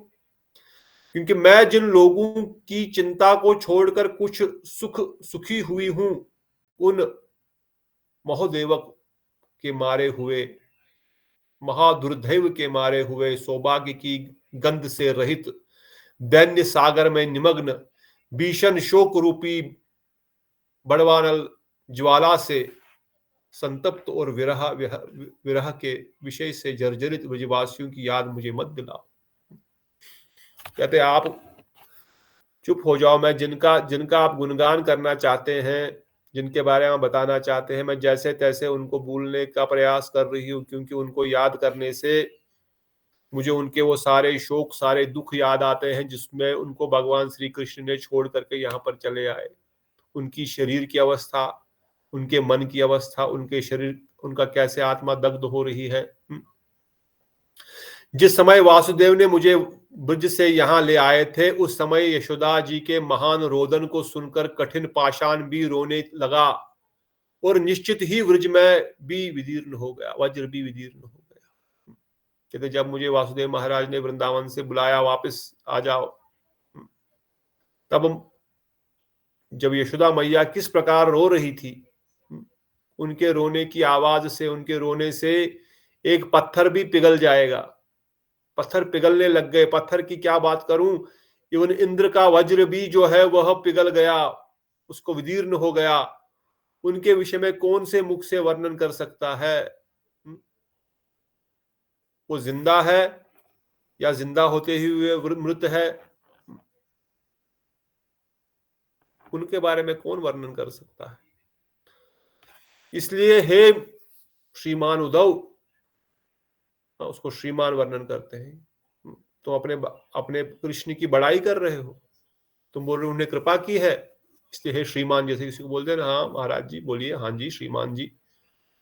क्योंकि मैं जिन लोगों की चिंता को छोड़कर कुछ सुखी हुई हूं, उन महोदेवक के मारे हुए, महादुर्दैव के मारे हुए, सौभाग्य की गंध से रहित, दैन्य सागर में निमग्न, भीषण शोक रूपी बड़वानल ज्वाला से संतप्त और विरह के विषय से जर्जरित ब्रजवासियों की याद मुझे मत दिलाओ। कहते आप चुप हो जाओ, मैं जिनका आप गुणगान करना चाहते हैं, जिनके बारे में बताना चाहते हैं, मैं जैसे तैसे उनको भूलने का प्रयास कर रही हूँ, क्योंकि उनको याद करने से मुझे उनके वो सारे शोक, सारे दुख याद आते हैं जिसमें उनको भगवान श्री कृष्ण ने छोड़ करके यहाँ पर चले आए। उनकी शरीर की अवस्था, उनके मन की अवस्था, उनके शरीर, उनका कैसे आत्मा दग्ध हो रही है। जिस समय वासुदेव ने मुझे ब्रज से यहाँ ले आए थे, उस समय यशोदा जी के महान रोदन को सुनकर कठिन पाषाण भी रोने लगा, और निश्चित ही ब्रज में भी विदीर्ण हो गया, वज्र भी विदीर्ण हो गया। कहते जब मुझे वासुदेव महाराज ने वृंदावन से बुलाया, वापस आ जाओ, तब जब यशोदा मैया किस प्रकार रो रही थी, उनके रोने की आवाज से, उनके रोने से एक पत्थर भी पिघल जाएगा। पत्थर पिघलने लग गए। पत्थर की क्या बात करूं, इवन इंद्र का वज्र भी जो है वह पिघल गया, उसको विदीर्ण हो गया। उनके विषय में कौन से मुख से वर्णन कर सकता है? वो जिंदा है या जिंदा होते हुए मृत है, उनके बारे में कौन वर्णन कर सकता है? इसलिए हे श्रीमान उद्धव, उसको श्रीमान वर्णन करते हैं। तुम अपने कृष्ण की बड़ाई कर रहे हो, तुम बोल रहे हो उन्हें कृपा की है, इसलिए हे श्रीमान, जैसे किसी को बोलते हैं ना, हाँ महाराज जी बोलिए, हाँ जी श्रीमान जी।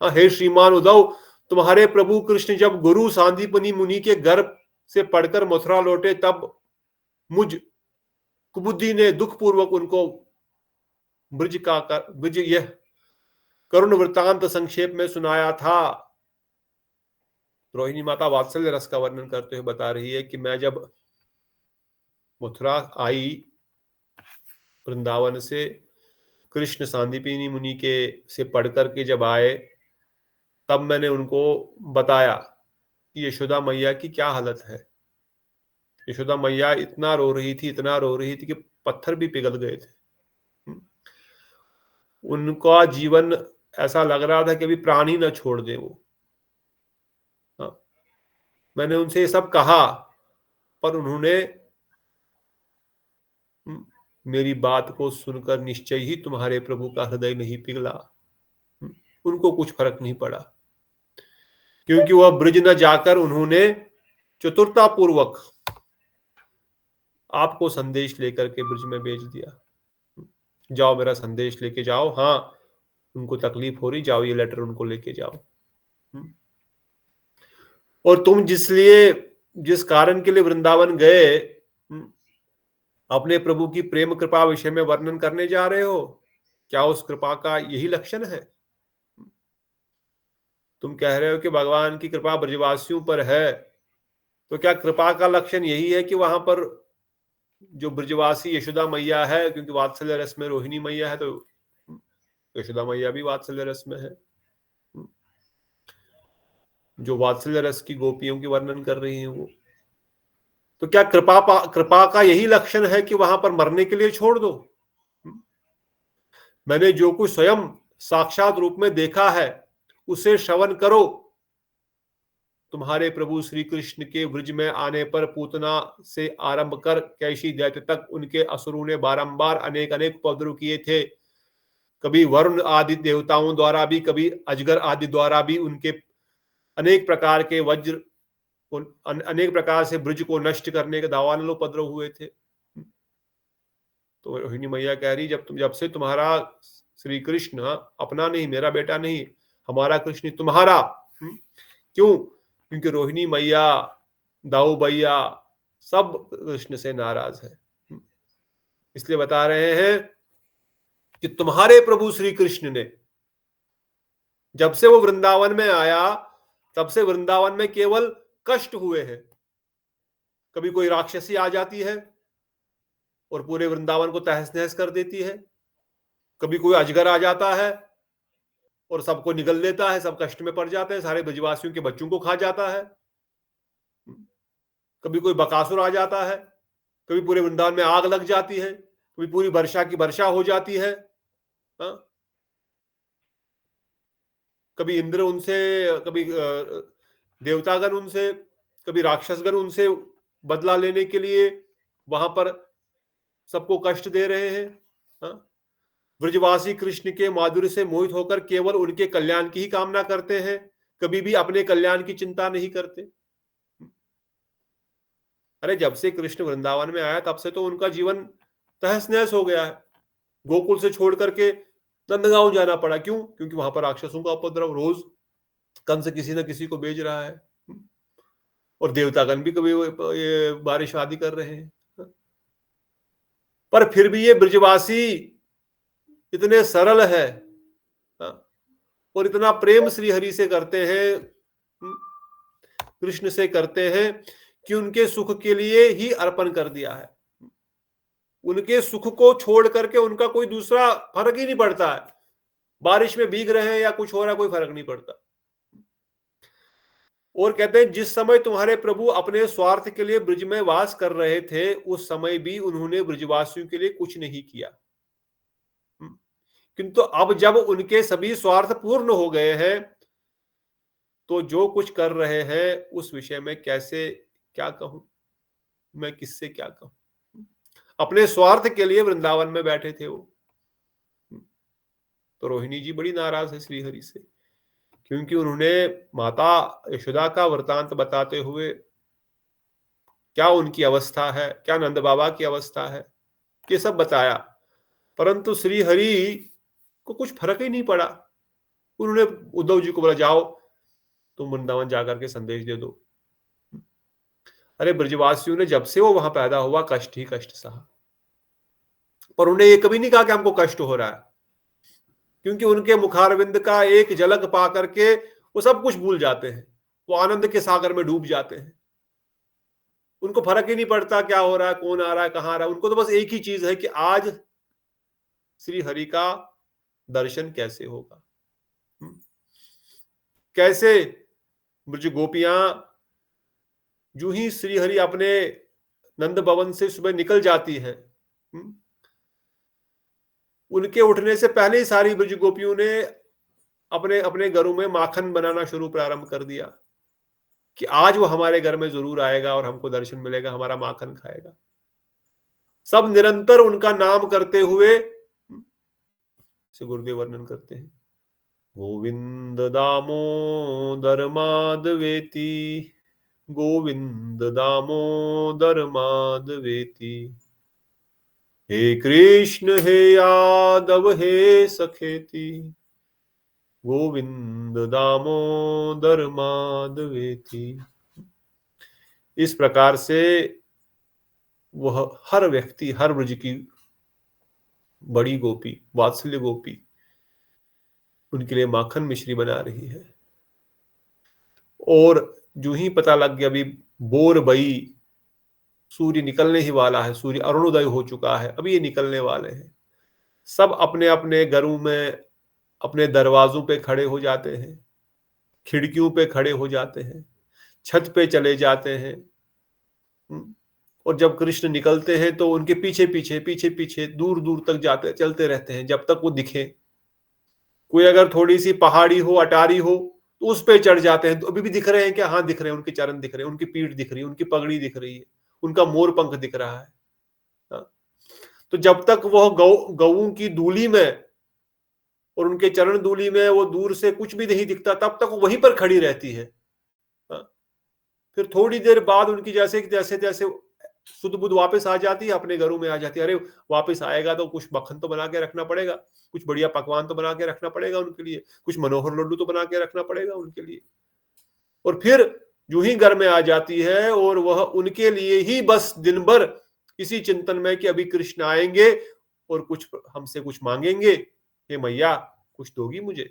हाँ, हे श्रीमान उद्धव, तुम्हारे प्रभु कृष्ण जब गुरु सांदीपनि मुनि के गर्भ से पढ़कर मथुरा लौटे, तब मुझ कुबुद्धि ने दुख पूर्वक उनको ब्रज यह करुण वृत्तांत संक्षेप में सुनाया था। रोहिणी माता वात्सल्य रस का वर्णन करते हुए बता रही है कि मैं जब मथुरा आई वृंदावन से, कृष्ण सांदीपनि मुनि के से पढ़ करके जब आए, तब मैंने उनको बताया कि यशोदा मैया की क्या हालत है। यशोदा मैया इतना रो रही थी, इतना रो रही थी कि पत्थर भी पिघल गए थे। उनका जीवन ऐसा लग रहा था कि अभी प्राण ही न छोड़ दे वो। हाँ, मैंने उनसे ये सब कहा, पर उन्होंने मेरी बात को सुनकर निश्चय ही तुम्हारे प्रभु का हृदय नहीं पिघला। उनको कुछ फर्क नहीं पड़ा, क्योंकि वह ब्रज न जाकर उन्होंने चतुरता पूर्वक आपको संदेश लेकर के ब्रज में भेज दिया। जाओ, मेरा संदेश लेके जाओ। हाँ, उनको तकलीफ हो रही, जाओ ये लेटर उनको लेके जाओ। और तुम जिस कारण के लिए वृंदावन गए, अपने प्रभु की प्रेम कृपा विषय में वर्णन करने जा रहे हो, क्या उस कृपा का यही लक्षण है? तुम कह रहे हो कि भगवान की कृपा ब्रजवासियों पर है, तो क्या कृपा का लक्षण यही है कि वहां पर जो ब्रजवासी यशोदा मैया है, क्योंकि वात्सल्य रस में रोहिणी मैया है, तो यशोदा मैया भी वात्सल्य रस में है, जो वात्सल्य रस की गोपियों की वर्णन कर रही है वो। तो क्या कृपा का यही लक्षण है कि वहां पर मरने के लिए छोड़ दो? मैंने जो कुछ स्वयं साक्षात रूप में देखा है उसे श्रवण करो। तुम्हारे प्रभु श्री कृष्ण के ब्रज में आने पर पूतना से आरंभ कर कैशी दैत्य तक उनके असुरों ने बारंबार अनेक अनेक उपद्रव किए थे। कभी वरुण आदि देवताओं द्वारा भी, कभी अजगर आदि द्वारा भी उनके अनेक प्रकार के वज्र, अनेक प्रकार से ब्रज को नष्ट करने के दावानल उपद्रव हुए थे। तो रोहिणी मैया कह रही, जब से तुम्हारा श्री कृष्ण, अपना नहीं, मेरा बेटा नहीं, हमारा कृष्ण तुम्हारा। क्यों? क्योंकि रोहिणी मैया, दाऊ भैया सब कृष्ण से नाराज है। इसलिए बता रहे हैं कि तुम्हारे प्रभु श्री कृष्ण ने जब से वो वृंदावन में आया, तब से वृंदावन में केवल कष्ट हुए हैं। कभी कोई राक्षसी आ जाती है और पूरे वृंदावन को तहस नहस कर देती है, कभी कोई अजगर आ जाता है और सबको निगल लेता है, सब कष्ट में पड़ जाते हैं, सारे ब्रजवासियों के बच्चों को खा जाता है। कभी कोई बकासुर आ जाता है, कभी पूरे वृंदावन में आग लग जाती है, कभी पूरी वर्षा की वर्षा हो जाती है। कभी इंद्र उनसे, कभी देवतागण उनसे, कभी राक्षसगण उनसे बदला लेने के लिए वहां पर सबको कष्ट दे रहे हैं। ब्रजवासी कृष्ण के माधुर्य से मोहित होकर केवल उनके कल्याण की ही कामना करते हैं, कभी भी अपने कल्याण की चिंता नहीं करते। अरे जब से कृष्ण वृंदावन में आया तब से तो उनका जीवन तहस नहस हो गया है। गोकुल से छोड़ करके नंदगांव जाना पड़ा। क्यों? क्योंकि वहां पर राक्षसों का उपद्रव, रोज कंस किसी न किसी को भेज रहा है, और देवतागण भी कभी ये बारिश आदि कर रहे हैं। पर फिर भी ये ब्रजवासी इतने सरल है और इतना प्रेम श्री हरि से करते हैं, कृष्ण से करते हैं, कि उनके सुख के लिए ही अर्पण कर दिया है। उनके सुख को छोड़ करके उनका कोई दूसरा फर्क ही नहीं पड़ता है। बारिश में भीग रहे हैं या कुछ हो रहा है, कोई फर्क नहीं पड़ता। और कहते हैं, जिस समय तुम्हारे प्रभु अपने स्वार्थ के लिए ब्रज में वास कर रहे थे, उस समय भी उन्होंने ब्रजवासियों के लिए कुछ नहीं किया। किंतु अब जब उनके सभी स्वार्थ पूर्ण हो गए हैं, तो जो कुछ कर रहे हैं उस विषय में कैसे क्या कहूं, मैं किससे क्या कहूं। अपने स्वार्थ के लिए वृंदावन में बैठे थे वो। तो रोहिणी जी बड़ी नाराज है श्री हरि से, क्योंकि उन्होंने माता यशोदा का वृतांत बताते हुए क्या उनकी अवस्था है, क्या नंद बाबा की अवस्था है, ये सब बताया, परंतु श्री हरि को कुछ फर्क ही नहीं पड़ा। उन्होंने उद्धव जी को बोला, जाओ तुम वृंदावन जाकर के संदेश दे दो। अरे ब्रजवासियों ने जब से वो वहां पैदा हुआ कष्ट ही कष्ट सहा, पर उन्हें ये कभी नहीं कहा कि हमको कष्ट हो रहा है, क्योंकि उनके मुखारविंद का एक झलक पा करके वो सब कुछ भूल जाते हैं, वो आनंद के सागर में डूब जाते हैं। उनको फर्क ही नहीं पड़ता क्या हो रहा है, कौन आ रहा है, कहां आ रहा है। उनको तो बस एक ही चीज है कि आज श्री हरि का दर्शन कैसे होगा, कैसे ब्रज गोपियां जो ही श्री हरि अपने नंद भवन से सुबह निकल जाती हैं, उनके उठने से पहले ही सारी ब्रज गोपियों ने अपने अपने घरों में माखन बनाना प्रारंभ कर दिया कि आज वो हमारे घर में जरूर आएगा और हमको दर्शन मिलेगा, हमारा माखन खाएगा। सब निरंतर उनका नाम करते हुए, से गुरुदेव वर्णन करते हैं, गोविंद दामोदर माधवेति, गोविंद दामोदर माधवेति, हे कृष्ण हे यादव हे सखेति, गोविंद दामोदर माधवेति। इस प्रकार से वह हर व्यक्ति, हर ब्रज की बड़ी गोपी, वात्सल्य गोपी, उनके लिए माखन मिश्री बना रही है। और जो ही पता लग गया अभी बोर बई, सूर्य निकलने ही वाला है, सूर्य अरुणोदय हो चुका है, अभी ये निकलने वाले हैं, सब अपने अपने घरों में अपने दरवाजों पे खड़े हो जाते हैं, खिड़कियों पे खड़े हो जाते हैं, छत पे चले जाते हैं। और जब कृष्ण निकलते हैं तो उनके पीछे पीछे पीछे पीछे दूर दूर तक जाते चलते रहते हैं जब तक वो दिखे। कोई अगर थोड़ी सी पहाड़ी हो, अटारी हो, तो उस पे चढ़ जाते हैं। तो अभी भी दिख रहे हैं क्या? हाँ दिख रहे हैं, उनके चरण दिख रहे हैं, उनकी पीठ दिख रही है, उनकी पगड़ी दिख रही है, उनका मोर पंख दिख रहा है। तो जब तक वह गऊ की धूली में और उनके चरण धूली में वो दूर से कुछ भी नहीं दिखता, तब तक वो वहीं पर खड़ी रहती है। फिर थोड़ी देर बाद उनकी जैसे जैसे जैसे सुध बुध वापस आ जाती है, अपने घरों में आ जाती है। अरे वापस आएगा तो कुछ मक्खन तो बना के रखना पड़ेगा, कुछ बढ़िया पकवान तो बना के रखना पड़ेगा उनके लिए, कुछ मनोहर लड्डू तो बना के रखना पड़ेगा उनके लिए। और फिर जो ही घर में आ जाती है और वह उनके लिए ही बस दिन भर इसी चिंतन में कि अभी कृष्ण आएंगे और कुछ हमसे कुछ मांगेंगे, हे मैया कुछ दोगी मुझे,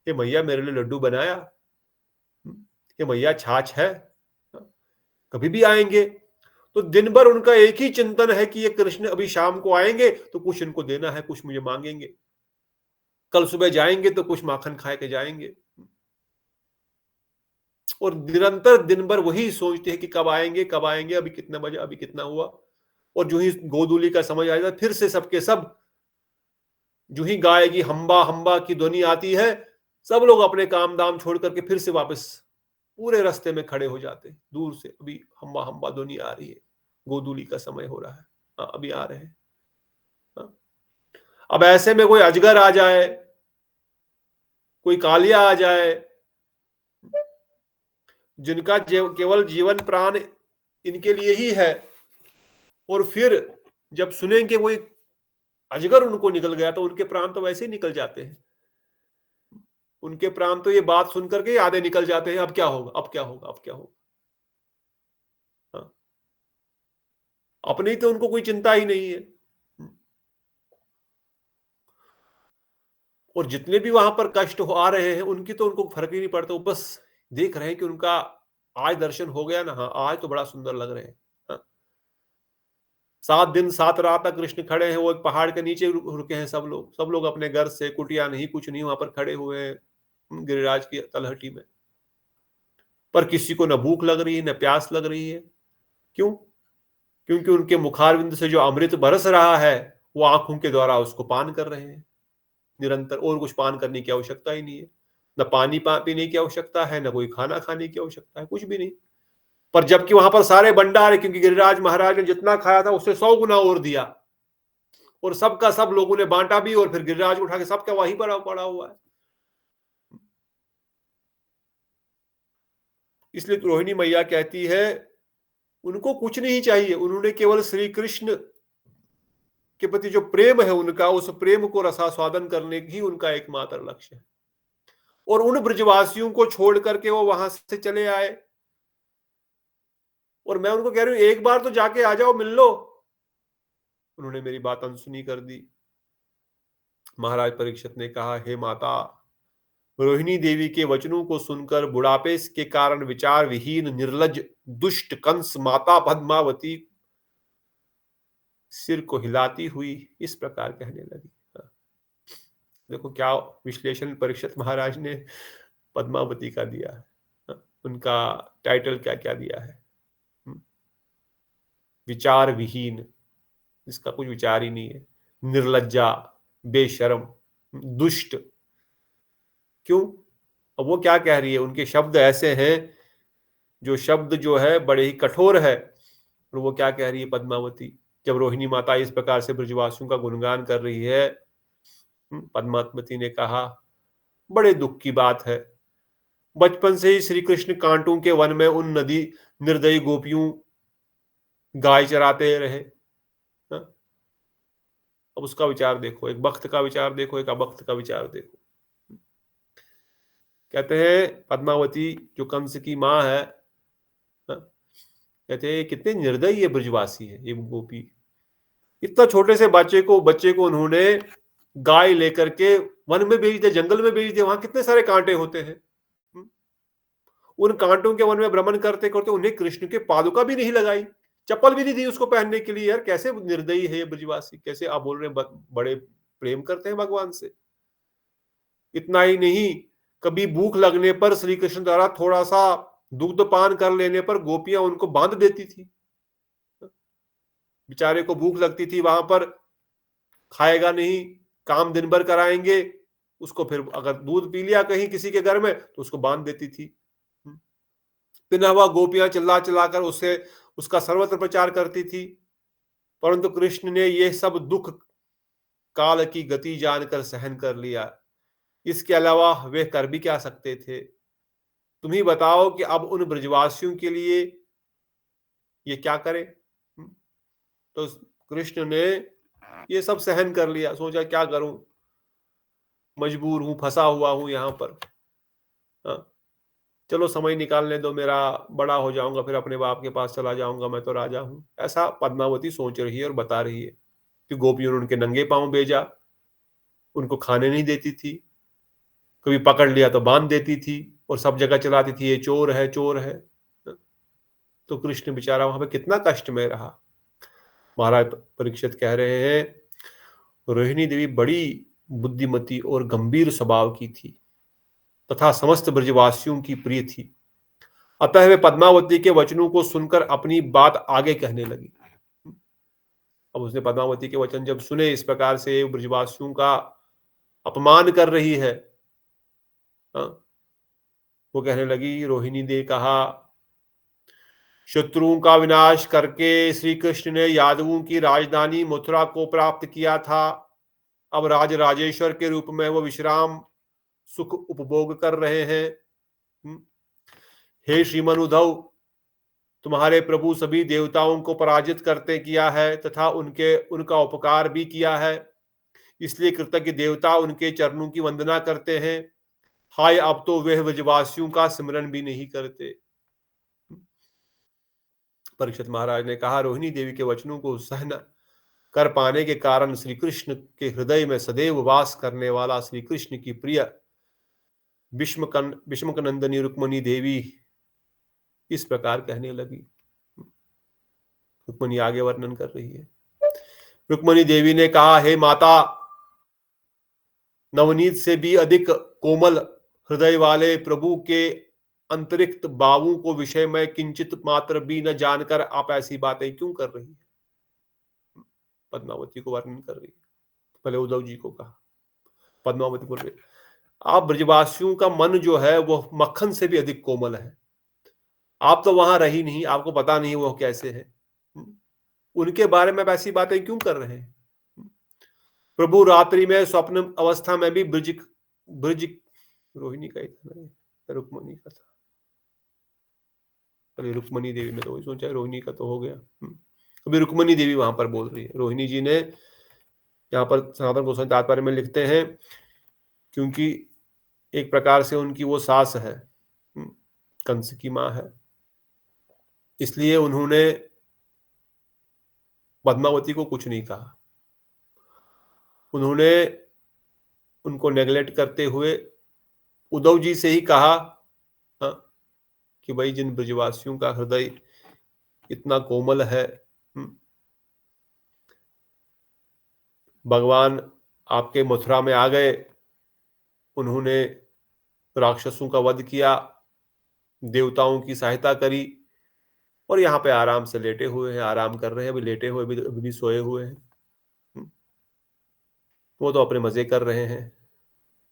हे मैया मेरे लिए लड्डू बनाया, हे मैया छाछ है, कभी भी आएंगे। तो दिन भर उनका एक ही चिंतन है कि ये कृष्ण अभी शाम को आएंगे तो कुछ इनको देना है, कुछ मुझे मांगेंगे, कल सुबह जाएंगे तो कुछ माखन खा के जाएंगे। और निरंतर दिन भर वही सोचते हैं कि कब आएंगे कब आएंगे, अभी कितना बजा, अभी कितना हुआ। और जो ही गोधूली का समय आ जाता फिर से सबके सब जो ही गाय की हम्बा हम्बा की ध्वनि आती है, सब लोग अपने काम दाम छोड़ करके फिर से वापस पूरे रास्ते में खड़े हो जाते हैं। दूर से अभी हम्बा हम्बा ध्वनि आ रही है, गोधूली का समय हो रहा है, अभी आ रहे हैं। अब ऐसे में कोई अजगर आ जाए, कोई कालिया आ जाए, जिनका केवल जीवन प्राण इनके लिए ही है, और फिर जब सुनेंगे कोई अजगर उनको निकल गया तो उनके प्राण तो वैसे ही निकल जाते हैं। उनके प्राण तो ये बात सुनकर के आधे निकल जाते हैं, अब क्या होगा, अब क्या होगा, अब क्या होगा। अपनी तो उनको कोई चिंता ही नहीं है। और जितने भी वहां पर कष्ट आ रहे हैं उनकी तो उनको फर्क ही नहीं पड़ता, वो बस देख रहे हैं कि उनका आज दर्शन हो गया ना, हाँ आज तो बड़ा सुंदर लग रहे हैं। 7 दिन 7 रात तक कृष्ण खड़े हैं, वो एक पहाड़ के नीचे रुके हैं। सब लोग अपने घर से, कुटिया नहीं कुछ नहीं, वहां पर खड़े हुए हैं गिरिराज की तलहटी में। पर किसी को न भूख लग रही है न प्यास लग रही है। क्यों? क्योंकि उनके मुखारविंद से जो अमृत बरस रहा है वो आंखों के द्वारा उसको पान कर रहे हैं निरंतर। और कुछ पान करने की आवश्यकता ही नहीं है, न पानी पीने की आवश्यकता है, न कोई खाना खाने की आवश्यकता है, कुछ भी नहीं। पर जबकि वहां पर सारे भंडार है, क्योंकि गिरिराज महाराज ने जितना खाया था उससे 100 गुना और दिया, और सबका सब लोगों ने बांटा भी, और फिर गिरिराज उठा के सबका वहीं पर पड़ा हुआ है। इसलिए रोहिणी मैया कहती है उनको कुछ नहीं चाहिए, उन्होंने केवल श्री कृष्ण के प्रति जो प्रेम है उनका, उस प्रेम को रसास्वादन करने की उनका एकमात्र लक्ष्य है। और उन ब्रजवासियों को छोड़ करके वो वहां से चले आए। और मैं उनको कह रही हूं एक बार तो जाके आ जाओ, मिल लो। उन्होंने मेरी बात अनसुनी कर दी। महाराज परीक्षित ने कहा, हे माता, रोहिणी देवी के वचनों को सुनकर बुढ़ापे के कारण विचार विहीन निर्लज दुष्ट कंस माता पद्मावती सिर को हिलाती हुई इस प्रकार कहने लगी। देखो क्या विश्लेषण परीक्षित महाराज ने पद्मावती का दिया है, उनका टाइटल क्या क्या दिया है, विचार विहीन, इसका कुछ विचार ही नहीं है, निर्लज्जा, बेशर्म, दुष्ट, क्यों? अब वो क्या कह रही है? उनके शब्द ऐसे हैं, जो शब्द जो है बड़े ही कठोर है। और वो क्या कह रही है पद्मावती, जब रोहिणी माता इस प्रकार से ब्रजवासियों का गुणगान कर रही है? पद्मावती ने कहा, बड़े दुख की बात है, बचपन से ही श्री कृष्ण कांटों के वन में उन नदी निर्दयी गोपियों गाय चराते रहे। अब उसका विचार देखो, एक भक्त का विचार देखो, एक अभक्त का विचार देखो। कहते हैं पद्मावती जो कंस की माँ है, कहते हैं कितने निर्दयी ये ब्रजवासी है, ये गोपी। इतना छोटे से बच्चे को उन्होंने गाय लेकर के वन में भेज दिया, जंगल में भेज दिया। वहां कितने सारे कांटे होते हैं। उन कांटों के वन में भ्रमण करते करते उन्हें कृष्ण के पादुका भी नहीं लगाई, चप्पल भी नहीं दी उसको पहनने के लिए। यार कैसे निर्दयी है ये ब्रजवासी, कैसे आप बोल रहे हैं बड़े प्रेम करते हैं भगवान से। इतना ही नहीं, कभी भूख लगने पर श्री कृष्ण द्वारा थोड़ा सा दुग्ध पान कर लेने पर गोपियां उनको बांध देती थी। बेचारे को भूख लगती थी, वहां पर खाएगा नहीं, काम दिन भर कराएंगे उसको, फिर अगर दूध पी लिया कहीं किसी के घर में तो उसको बांध देती थी। पिना हुआ गोपियां चिल्ला चिल्लाकर उससे उसका सर्वत्र प्रचार करती थी। परंतु कृष्ण ने यह सब दुख काल की गति जानकर सहन कर लिया। इसके अलावा वे कर भी क्या सकते थे? तुम ही बताओ कि अब उन ब्रजवासियों के लिए ये क्या करें। तो कृष्ण ने ये सब सहन कर लिया, सोचा क्या करूं, मजबूर हूं, फंसा हुआ हूं यहां पर। चलो समय निकालने दो, मेरा बड़ा हो जाऊंगा फिर अपने बाप के पास चला जाऊंगा, मैं तो राजा हूं। ऐसा पद्मावती सोच रही है और बता रही है कि गोपियों ने उनके नंगे पांव भेजा, उनको खाने नहीं देती थी, कभी पकड़ लिया तो बांध देती थी और सब जगह चलाती थी ये चोर है चोर है। तो कृष्ण बेचारा वहां पे कितना कष्ट में रहा। महाराज परीक्षित कह रहे हैं, रोहिणी देवी बड़ी बुद्धिमती और गंभीर स्वभाव की थी तथा समस्त ब्रजवासियों की प्रिय थी। अतः वे पद्मावती के वचनों को सुनकर अपनी बात आगे कहने लगी। अब उसने पद्मावती के वचन जब सुने, इस प्रकार से ब्रजवासियों का अपमान कर रही है, वो कहने लगी, रोहिणी ने कहा, शत्रुओं का विनाश करके श्री कृष्ण ने यादवों की राजधानी मथुरा को प्राप्त किया था। अब राज राजेश्वर के रूप में वो विश्राम सुख उपभोग कर रहे हैं। हे श्रीमन उद्धव, तुम्हारे प्रभु सभी देवताओं को पराजित करते किया है तथा उनका उपकार भी किया है, इसलिए कृतज्ञ देवता उनके चरणों की वंदना करते हैं। हाय, अब तो वे ब्रजवासियों का स्मरण भी नहीं करते। परीक्षित महाराज ने कहा, रोहिणी देवी के वचनों को सहन कर पाने के कारण श्री कृष्ण के हृदय में सदैव वास करने वाला श्री कृष्ण की प्रिय भीष्मक नंदनी रुक्मणी देवी इस प्रकार कहने लगी। रुक्मणी आगे वर्णन कर रही है। रुक्मणी देवी ने कहा, हे माता, नवनीत से भी अधिक कोमल हृदय वाले प्रभु के अंतरिक्त भावों को विषय में किंचित मात्र भी न जानकर आप ऐसी बातें क्यों कर रही है? पद्मावती को वर्णन कर रही है। पहले उद्धव जी को कहा, पद्मावती बोल रही, आप ब्रजवासियों का मन जो है वो मक्खन से भी अधिक कोमल है। आप तो वहां रही नहीं, आपको पता नहीं वो कैसे है। उनके बारे में ऐसी बातें क्यों कर रहे हैं? प्रभु रात्रि में स्वप्न अवस्था में भी ब्रज रोहिणी का ही था, रुक्मणी का था। अरे रुक्मणी देवी में तो वही सोचा, रोहिणी का तो हो गया। अभी रुक्मणी देवी वहां पर बोल रही है। रोहिणी जी ने यहाँ पर सनातन गोस्वामी तात्पर्य में लिखते हैं, क्योंकि एक प्रकार से उनकी वो सास है, कंस की माँ है, इसलिए उन्होंने पद्मावती को कुछ नहीं कहा। उन्होंने उनको नेग्लेक्ट करते हुए उद्धव जी से ही कहा कि भाई, जिन ब्रजवासियों का हृदय इतना कोमल है, भगवान आपके मथुरा में आ गए, उन्होंने राक्षसों का वध किया, देवताओं की सहायता करी और यहाँ पे आराम से लेटे हुए हैं, आराम कर रहे हैं, अभी लेटे हुए भी सोए हुए हैं। वो तो अपने मजे कर रहे हैं,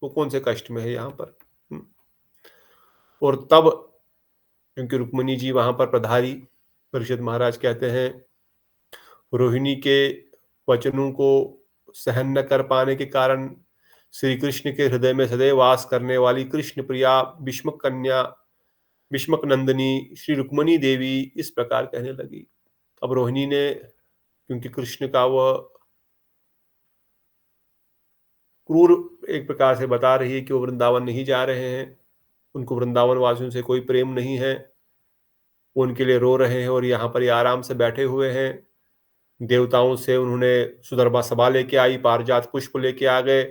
वो कौन से कष्ट में है यहाँ पर। और तब क्योंकि रुक्मिणी जी वहां पर पधारी, परीक्षित महाराज कहते हैं रोहिणी के वचनों को सहन न कर पाने के कारण श्री कृष्ण के हृदय में सदैव वास करने वाली कृष्ण प्रिया भीष्मक कन्या भीष्मक नंदिनी श्री रुक्मिणी देवी इस प्रकार कहने लगी। अब रोहिणी ने, क्योंकि कृष्ण का वह क्रूर एक प्रकार से बता रही है कि वो वृंदावन नहीं जा रहे हैं, उनको वृंदावन वासियों से कोई प्रेम नहीं है, वो उनके लिए रो रहे हैं और यहाँ पर ये आराम से बैठे हुए हैं। देवताओं से उन्होंने सुदर्भा सभा लेके आई, पारिजात पुष्प लेके आ गए,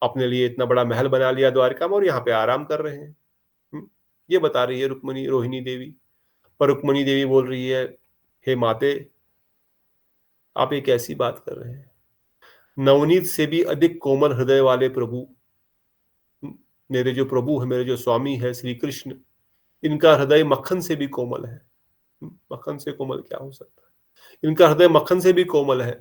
अपने लिए इतना बड़ा महल बना लिया द्वारका में और यहाँ पे आराम कर रहे हैं। ये बता रही है रुक्मिणी रोहिणी देवी। पर रुक्मिणी देवी बोल रही है, हे माते, आप एक ऐसी बात कर रहे हैं, नवनीत से भी अधिक कोमल हृदय वाले प्रभु, मेरे जो प्रभु है, मेरे जो स्वामी है श्री कृष्ण, इनका हृदय मक्खन से भी कोमल है। मक्खन से कोमल क्या हो सकता है? इनका हृदय मक्खन से भी कोमल है।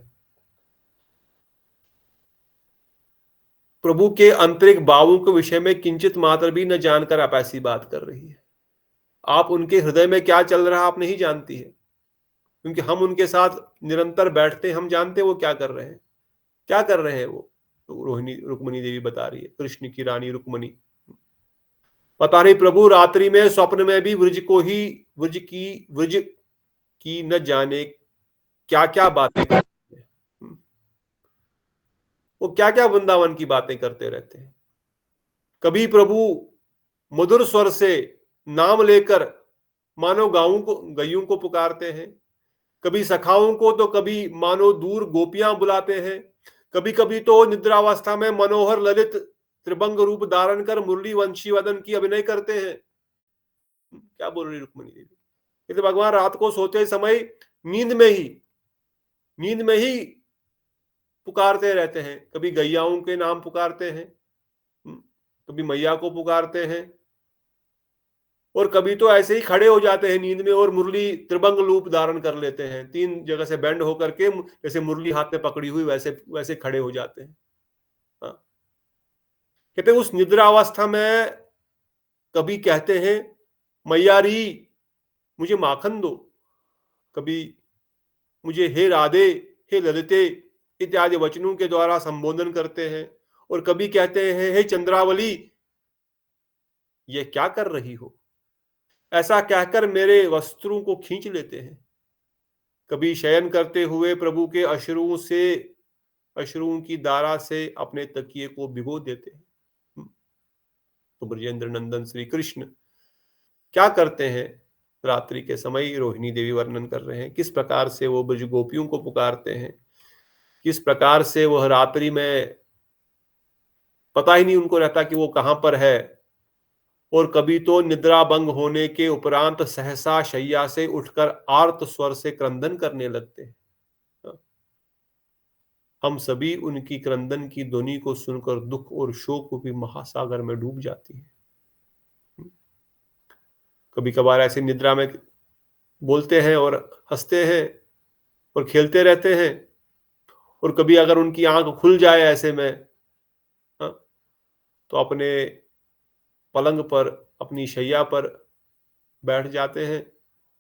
प्रभु के आंतरिक भावों के विषय में किंचित मात्र भी न जानकर आप ऐसी बात कर रही है। आप उनके हृदय में क्या चल रहा आप नहीं जानती है, क्योंकि हम उनके साथ निरंतर बैठते हैं, हम जानते हैं वो क्या कर रहे हैं। क्या कर रहे हैं वो? तो रोहिणी रुक्मिणी देवी बता रही है, कृष्ण की रानी रुक्मिणी बता रही, प्रभु रात्रि में स्वप्न में भी व्रज की न जाने क्या क्या बातें करते हैं। वो क्या क्या वृंदावन की बातें करते रहते हैं। कभी प्रभु मधुर स्वर से नाम लेकर मानो गैयों को पुकारते हैं, कभी सखाओं को, तो कभी मानो दूर गोपियां बुलाते हैं, कभी कभी तो निद्रावस्था में मनोहर ललित त्रिभंग रूप धारण कर मुरली वंशी वदन की अभिनय करते हैं। क्या बोल रही रुक्मिणी देवी? ये तो भगवान रात को सोते समय नींद में ही पुकारते रहते हैं। कभी गैयाओं के नाम पुकारते हैं, कभी मैया को पुकारते हैं, और कभी तो ऐसे ही खड़े हो जाते हैं नींद में और मुरली त्रिभंग रूप धारण कर लेते हैं। 3 जगह से बेंड होकर के जैसे मुरली हाथ में पकड़ी हुई वैसे खड़े हो जाते हैं। कहते उस निद्रावस्था में कभी कहते हैं मैयारी मुझे माखन दो, कभी मुझे हे राधे हे ललिते इत्यादि वचनों के द्वारा संबोधन करते हैं, और कभी कहते हैं हे चंद्रावली ये क्या कर रही हो, ऐसा कहकर मेरे वस्त्रों को खींच लेते हैं। कभी शयन करते हुए प्रभु के अश्रुओं की धारा से अपने तकिए को भिगो देते हैं। तो ब्रजेंद्र नंदन श्री कृष्ण क्या करते हैं रात्रि के समय? रोहिणी देवी वर्णन कर रहे हैं किस प्रकार से वो ब्रज गोपियों को पुकारते हैं, किस प्रकार से वह रात्रि में पता ही नहीं उनको रहता कि वो कहां पर है, और कभी तो निद्रा भंग होने के उपरांत सहसा शैया से उठकर आर्त स्वर से क्रंदन करने लगते हैं। हम सभी उनकी क्रंदन की ध्वनि को सुनकर दुख और शोक भी महासागर में डूब जाती है। कभी कभार ऐसी निद्रा में बोलते हैं और हंसते हैं और खेलते रहते हैं, और कभी अगर उनकी आंख खुल जाए ऐसे में तो अपने पलंग पर अपनी शैया पर बैठ जाते हैं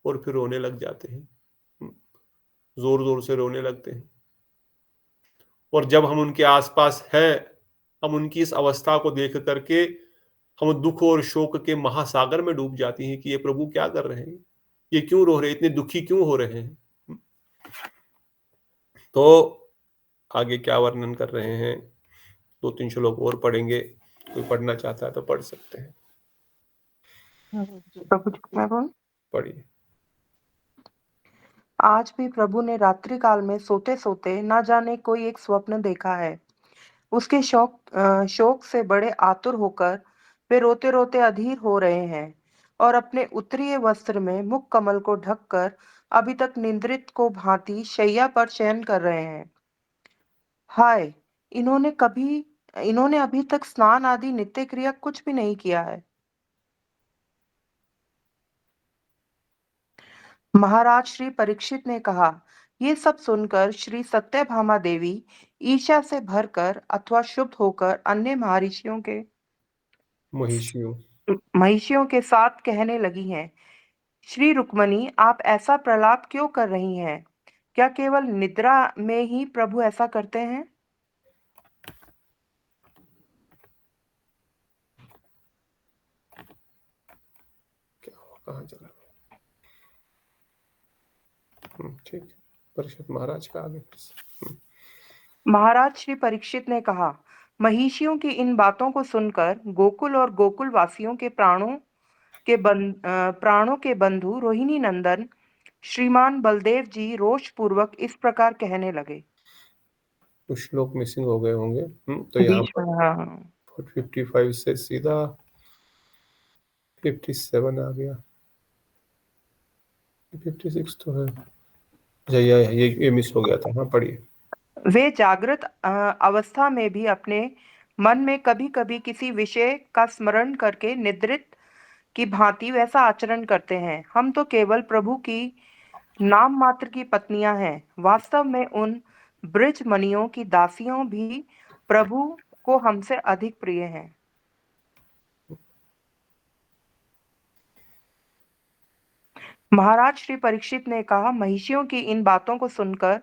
और फिर रोने लग जाते हैं, जोर जोर से रोने लगते हैं। और जब हम उनके आसपास हैं, हम उनकी इस अवस्था को देख करके हम दुख और शोक के महासागर में डूब जाती हैं कि ये प्रभु क्या कर रहे हैं, ये क्यों रो रहे हैं, इतने दुखी क्यों हो रहे हैं। तो आगे क्या वर्णन कर रहे हैं, 2-3 श्लोक और पढ़ेंगे, कोई पढ़ना चाहता है तो पढ़ सकते हैं। प्रभु जी मैं बोल पढ़िए। आज भी प्रभु ने रात्रि काल में सोते सोते न जाने कोई एक स्वप्न देखा है। उसके शोक से बड़े आतुर होकर वे रोते रोते अधीर हो रहे हैं और अपने उत्तरीय वस्त्र में मुख कमल को ढककर अभी तक निद्रित को भांति शैया पर शयन कर रहे हैं। हाय, इन्होंने अभी तक स्नान आदि नित्य क्रिया कुछ भी नहीं किया है। महाराज श्री परीक्षित ने कहा, ये सब सुनकर श्री सत्यभामा देवी ईर्ष्या से भरकर अथवा शुभ होकर अन्य महिषियों महिषियों के साथ कहने लगी हैं, श्री रुक्मणी, आप ऐसा प्रलाप क्यों कर रही हैं? क्या केवल निद्रा में ही प्रभु ऐसा करते हैं? क्या हुआ, कहाँ चला? ठीक है, परीक्षित महाराज का आगे। महाराज श्री परीक्षित ने कहा, महिषियों की इन बातों को सुनकर गोकुल और गोकुल वासियों के प्राणों के बंधु रोहिणी नंदन श्रीमान बलदेव जी रोष पूर्वक इस प्रकार कहने लगे। कुछ श्लोक मिसिंग हो गए होंगे। तो यहाँ बीच में, पर हाँ, 55 से सीधा 57 आ गया। 56 तो है। अच्छा, ये मिस हो गया था। हाँ, पढ़िए। वे जागृत अवस्था में भी अपने मन में कभी कभी किसी विषय का स्मरण करके निद्रित की भांति वैसा आचरण करते हैं। हम तो केवल प्रभु की नाम मात्र की पत्नियां हैं। वास्तव में उन ब्रज मणियों की दासियों भी प्रभु को हमसे अधिक प्रिय हैं। महाराज श्री परीक्षित ने कहा, महिषियों की इन बातों को सुनकर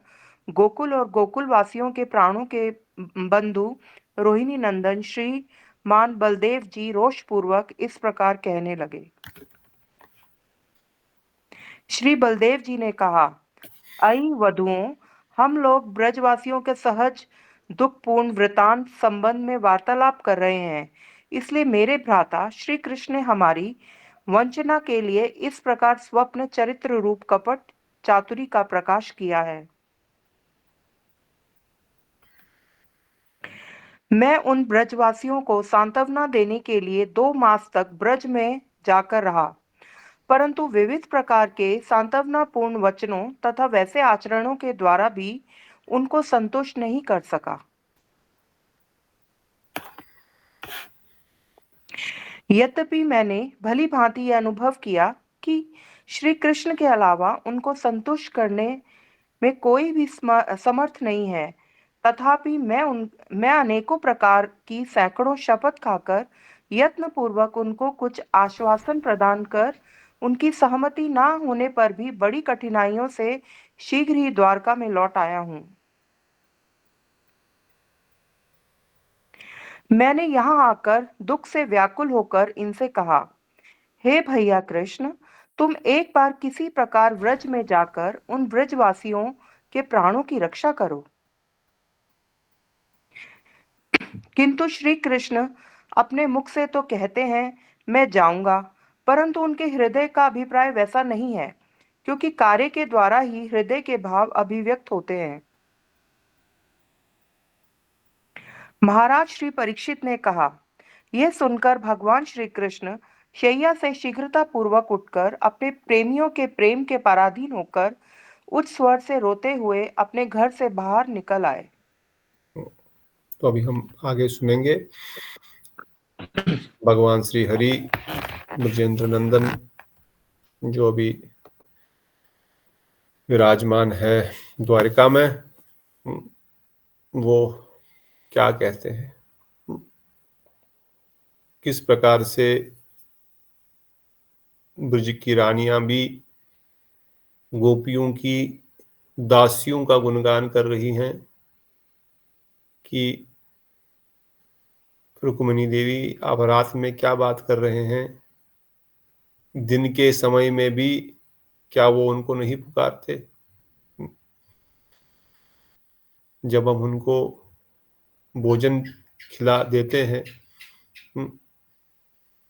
गोकुल और गोकुल वासियों के प्राणों के बंधु रोहिणी नंदन श्री मान बलदेव जी रोष पूर्वक इस प्रकार कहने लगे। श्री बलदेव जी ने कहा, अई वधुओं, हम लोग ब्रजवासियों के सहज दुखपूर्ण वृतांत संबंध में वार्तालाप कर रहे हैं। इसलिए मेरे भ्राता श्री कृष्ण ने हमारी वंचना के लिए इस प्रकार स्वप्न चरित्र रूप कपट चातुरी का प्रकाश किया है। मैं उन ब्रजवासियों को सांत्वना देने के लिए 2 मास तक ब्रज में जाकर रहा, परंतु विविध प्रकार के सांत्वनापूर्ण वचनों तथा वैसे आचरणों के द्वारा भी उनको संतुष्ट नहीं कर सका। यद्यपि मैंने भली भांति यह अनुभव किया कि श्री कृष्ण के अलावा उनको संतुष्ट करने में कोई भी समर्थ नहीं है, तथापि मैं अनेकों प्रकार की सैकड़ों शपथ खाकर यत्न पूर्वक उनको कुछ आश्वासन प्रदान कर उनकी सहमति ना होने पर भी बड़ी कठिनाइयों से शीघ्र ही द्वारका में लौट आया हूँ। मैंने यहाँ आकर दुख से व्याकुल होकर इनसे कहा, हे भैया कृष्ण, तुम एक बार किसी प्रकार व्रज में जाकर उन ब्रजवासियों के प्राणों की रक्षा करो। किंतु श्री कृष्ण अपने मुख से तो कहते हैं मैं जाऊंगा, परंतु उनके हृदय का अभिप्राय वैसा नहीं है, क्योंकि कार्य के द्वारा ही हृदय के भाव अभिव्यक्त होते हैं। महाराज श्री परीक्षित ने कहा, यह सुनकर भगवान श्री कृष्ण शैया से शीघ्रता पूर्वक उठकर अपने प्रेमियों के प्रेम के पराधीन होकर उच्च स्वर से रोते हुए अपने घर से बाहर निकल आए। तो अभी हम आगे सुनेंगे भगवान श्री हरि ब्रजेंद्र नंदन जो अभी विराजमान है द्वारिका में, वो क्या कहते हैं, किस प्रकार से ब्रज की रानियां भी गोपियों की दासियों का गुणगान कर रही हैं कि रुक्मिणी देवी आप रात में क्या बात कर रहे हैं, दिन के समय में भी क्या वो उनको नहीं पुकारते? जब हम उनको भोजन खिला देते हैं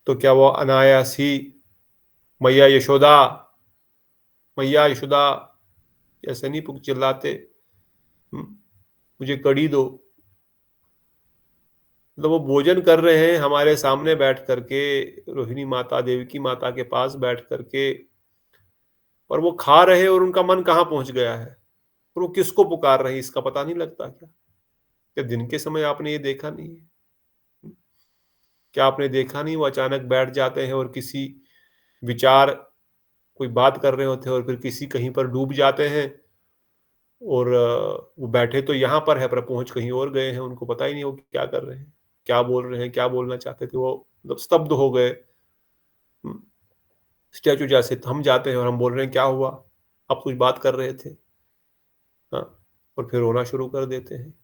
तो क्या वो अनायास ही मैया यशोदा ऐसे नहीं चिल्लाते, मुझे कड़ी दो? मतलब वो भोजन कर रहे हैं हमारे सामने बैठ करके, रोहिणी माता देवकी माता के पास बैठ करके, और वो खा रहे हैं और उनका मन कहाँ पहुंच गया है और वो किसको पुकार रहे हैं इसका पता नहीं लगता क्या दिन के समय आपने ये देखा नहीं है? क्या आपने देखा नहीं वो अचानक बैठ जाते हैं और किसी विचार कोई बात कर रहे होते हैं और फिर किसी कहीं पर डूब जाते हैं, और वो बैठे तो यहाँ पर है पर पहुंच कहीं और गए हैं, उनको पता ही नहीं वो क्या कर रहे हैं, क्या बोल रहे हैं, क्या बोलना चाहते थे, वो मतलब स्तब्ध हो गए स्टैचू जैसे हम जाते हैं और हम बोल रहे हैं क्या हुआ, आप कुछ बात कर रहे थे, हाँ, और फिर रोना शुरू कर देते हैं।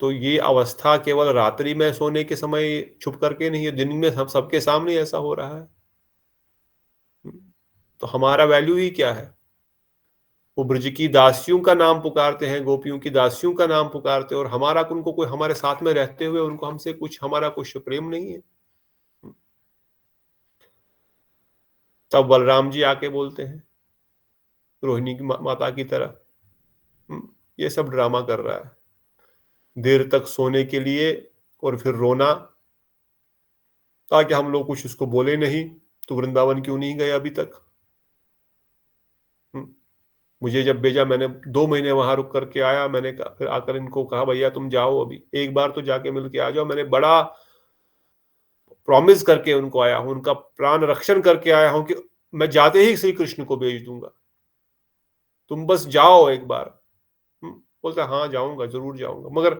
तो ये अवस्था केवल रात्रि में सोने के समय छुप करके नहीं है, दिन में हम सबके सामने ऐसा हो रहा है। तो हमारा वैल्यू ही क्या है? वो ब्रज की दासियों का नाम पुकारते हैं, गोपियों की दासियों का नाम पुकारते हैं, और हमारा उनको कोई हमारे साथ में रहते हुए उनको हमसे कुछ हमारा कुछ प्रेम नहीं है। तब बलराम जी आके बोलते हैं रोहिणी की माता की तरह, ये सब ड्रामा कर रहा है, देर तक सोने के लिए और फिर रोना, ताकि हम लोग कुछ उसको बोले नहीं, तो वृंदावन क्यों नहीं गए अभी तक? मुझे जब भेजा, मैंने 2 महीने वहां रुक करके आया, मैंने फिर आकर इनको कहा भैया तुम जाओ, अभी एक बार तो जाके मिल के आ जाओ। मैंने बड़ा प्रॉमिस करके उनको आया हूं, उनका प्राण रक्षण करके आया हूं कि मैं जाते ही श्री कृष्ण को भेज दूंगा, तुम बस जाओ एक बार। बोलता हाँ जाऊंगा, जरूर जाऊंगा। मगर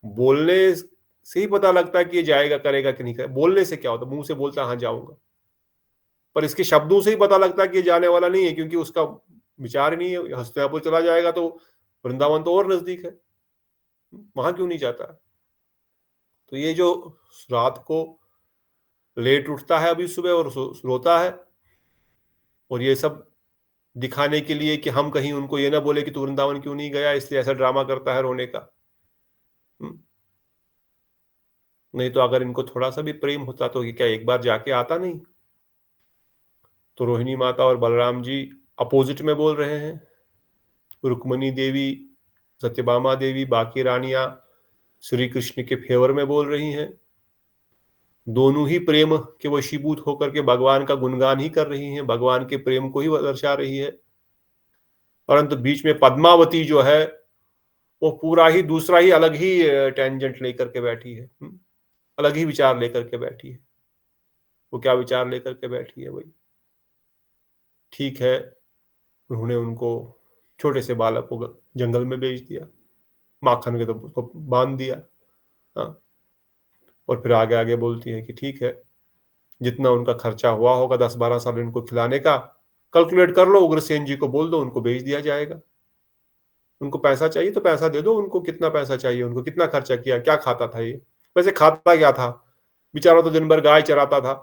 बोलने से ही पता लगता है कि ये जाएगा, करेगा कि नहीं करेगा। बोलने से क्या होता, मुंह से बोलता हाँ जाऊंगा, पर इसके शब्दों से ही पता लगता है कि ये जाने वाला नहीं है, क्योंकि उसका विचार नहीं है। हस्तिनापुर चला जाएगा तो वृंदावन तो और नजदीक है, वहां क्यों नहीं जाता? तो ये जो रात को लेट उठता है अभी सुबह और रोता है, और ये सब दिखाने के लिए कि हम कहीं उनको ये ना बोले कि तू वृंदावन क्यों नहीं गया, इसलिए ऐसा ड्रामा करता है रोने का। नहीं तो अगर इनको थोड़ा सा भी प्रेम होता तो क्या एक बार जाके आता नहीं? तो रोहिणी माता और बलराम जी अपोजिट में बोल रहे हैं, रुक्मणी देवी, सत्यभामा देवी, बाकी रानियां श्री कृष्ण के फेवर में बोल रही हैं। दोनों ही प्रेम के वशीभूत होकर के भगवान का गुणगान ही कर रही हैं, भगवान के प्रेम को ही दर्शा रही है। परंतु बीच में पद्मावती जो है वो पूरा ही दूसरा ही अलग ही टेंजेंट लेकर के बैठी है, अलग ही विचार लेकर के बैठी है। वो क्या विचार लेकर के बैठी है भाई? ठीक है, उन्होंने उनको छोटे से बालक को जंगल में बेच दिया, माखन के तो उसको बांध दिया, हाँ, और फिर आगे आगे बोलती है कि ठीक है, जितना उनका खर्चा हुआ होगा 10-12 साल इनको खिलाने का, कैलकुलेट कर लो, उग्रसेन जी को बोल दो, उनको बेच दिया जाएगा। उनको पैसा चाहिए तो पैसा दे दो, उनको कितना पैसा चाहिए, उनको कितना खर्चा किया, क्या खाता था ये, वैसे खाता क्या था बेचारा? तो दिन भर गाय चराता था,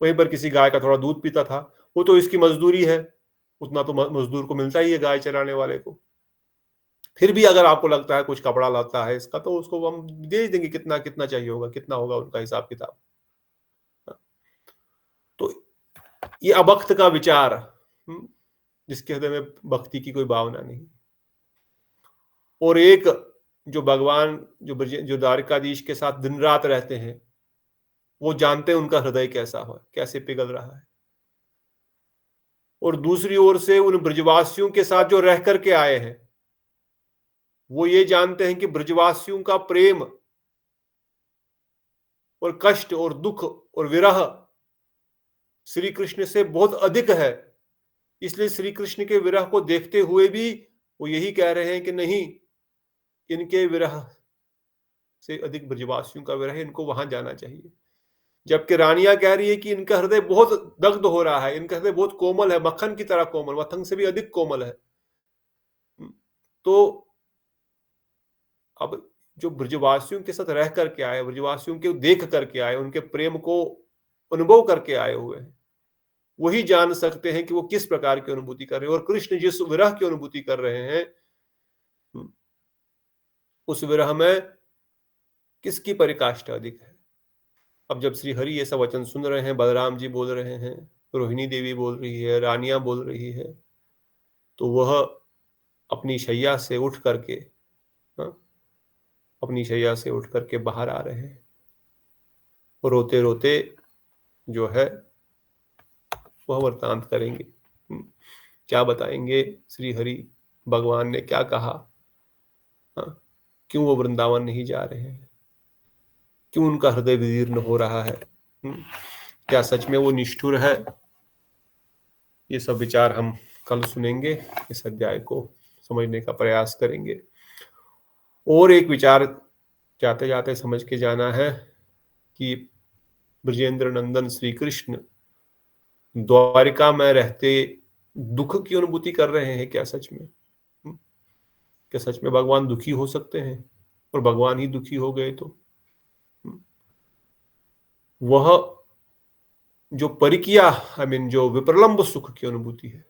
वहीं पर किसी गाय का थोड़ा दूध पीता था, वो तो इसकी मजदूरी है, उतना तो मजदूर को मिलता ही है गाय चराने वाले को। फिर भी अगर आपको लगता है कुछ कपड़ा लाता है इसका, तो उसको हम दे देंगे, कितना कितना चाहिए होगा, कितना होगा उनका हिसाब किताब। तो ये अभक्त का विचार, जिसके हृदय में भक्ति की कोई भावना नहीं। और एक जो भगवान जो द्वारिकाधीश के साथ दिन रात रहते हैं, वो जानते हैं उनका हृदय कैसा हो, कैसे पिघल रहा है। और दूसरी ओर से उन ब्रजवासियों के साथ जो रह करके आए हैं, वो ये जानते हैं कि ब्रजवासियों का प्रेम और कष्ट और दुख और विरह श्री कृष्ण से बहुत अधिक है। इसलिए श्री कृष्ण के विरह को देखते हुए भी वो यही कह रहे हैं कि नहीं, इनके विरह से अधिक ब्रजवासियों का विरह, इनको वहां जाना चाहिए। जबकि रानियां कह रही है कि इनका हृदय बहुत दग्ध हो रहा है, इनका हृदय बहुत कोमल है, मक्खन की तरह कोमल, मक्खन से भी अधिक कोमल है। तो अब जो ब्रजवासियों के साथ रह करके आए, ब्रजवासियों के देख करके आए, उनके प्रेम को अनुभव करके आए हुए हैं, वही जान सकते हैं कि वो किस प्रकार की अनुभूति कर रहे हैं। और कृष्ण जिस विरह की अनुभूति कर रहे हैं, उस विरह में किसकी परिकाष्ठा अधिक है? अब जब श्री हरि ये सब वचन सुन रहे हैं, बलराम जी बोल रहे हैं, रोहिणी देवी बोल रही है, रानियां बोल रही है, तो वह अपनी शैया से उठ करके बाहर आ रहे हैं, और रोते रोते जो है वह वृतांत करेंगे। क्या बताएंगे श्री हरि, भगवान ने क्या कहा, क्यों वो वृंदावन नहीं जा रहे हैं, क्यों उनका हृदय विदीर्ण हो रहा है, क्या सच में वो निष्ठुर है? ये सब विचार हम कल सुनेंगे, इस अध्याय को समझने का प्रयास करेंगे। और एक विचार जाते जाते समझ के जाना है कि ब्रजेंद्र नंदन श्री कृष्ण द्वारिका में रहते दुख की अनुभूति कर रहे हैं क्या सच में? क्या सच में भगवान दुखी हो सकते हैं? और भगवान ही दुखी हो गए तो वह जो परिकिया जो विप्रलंब सुख की अनुभूति है,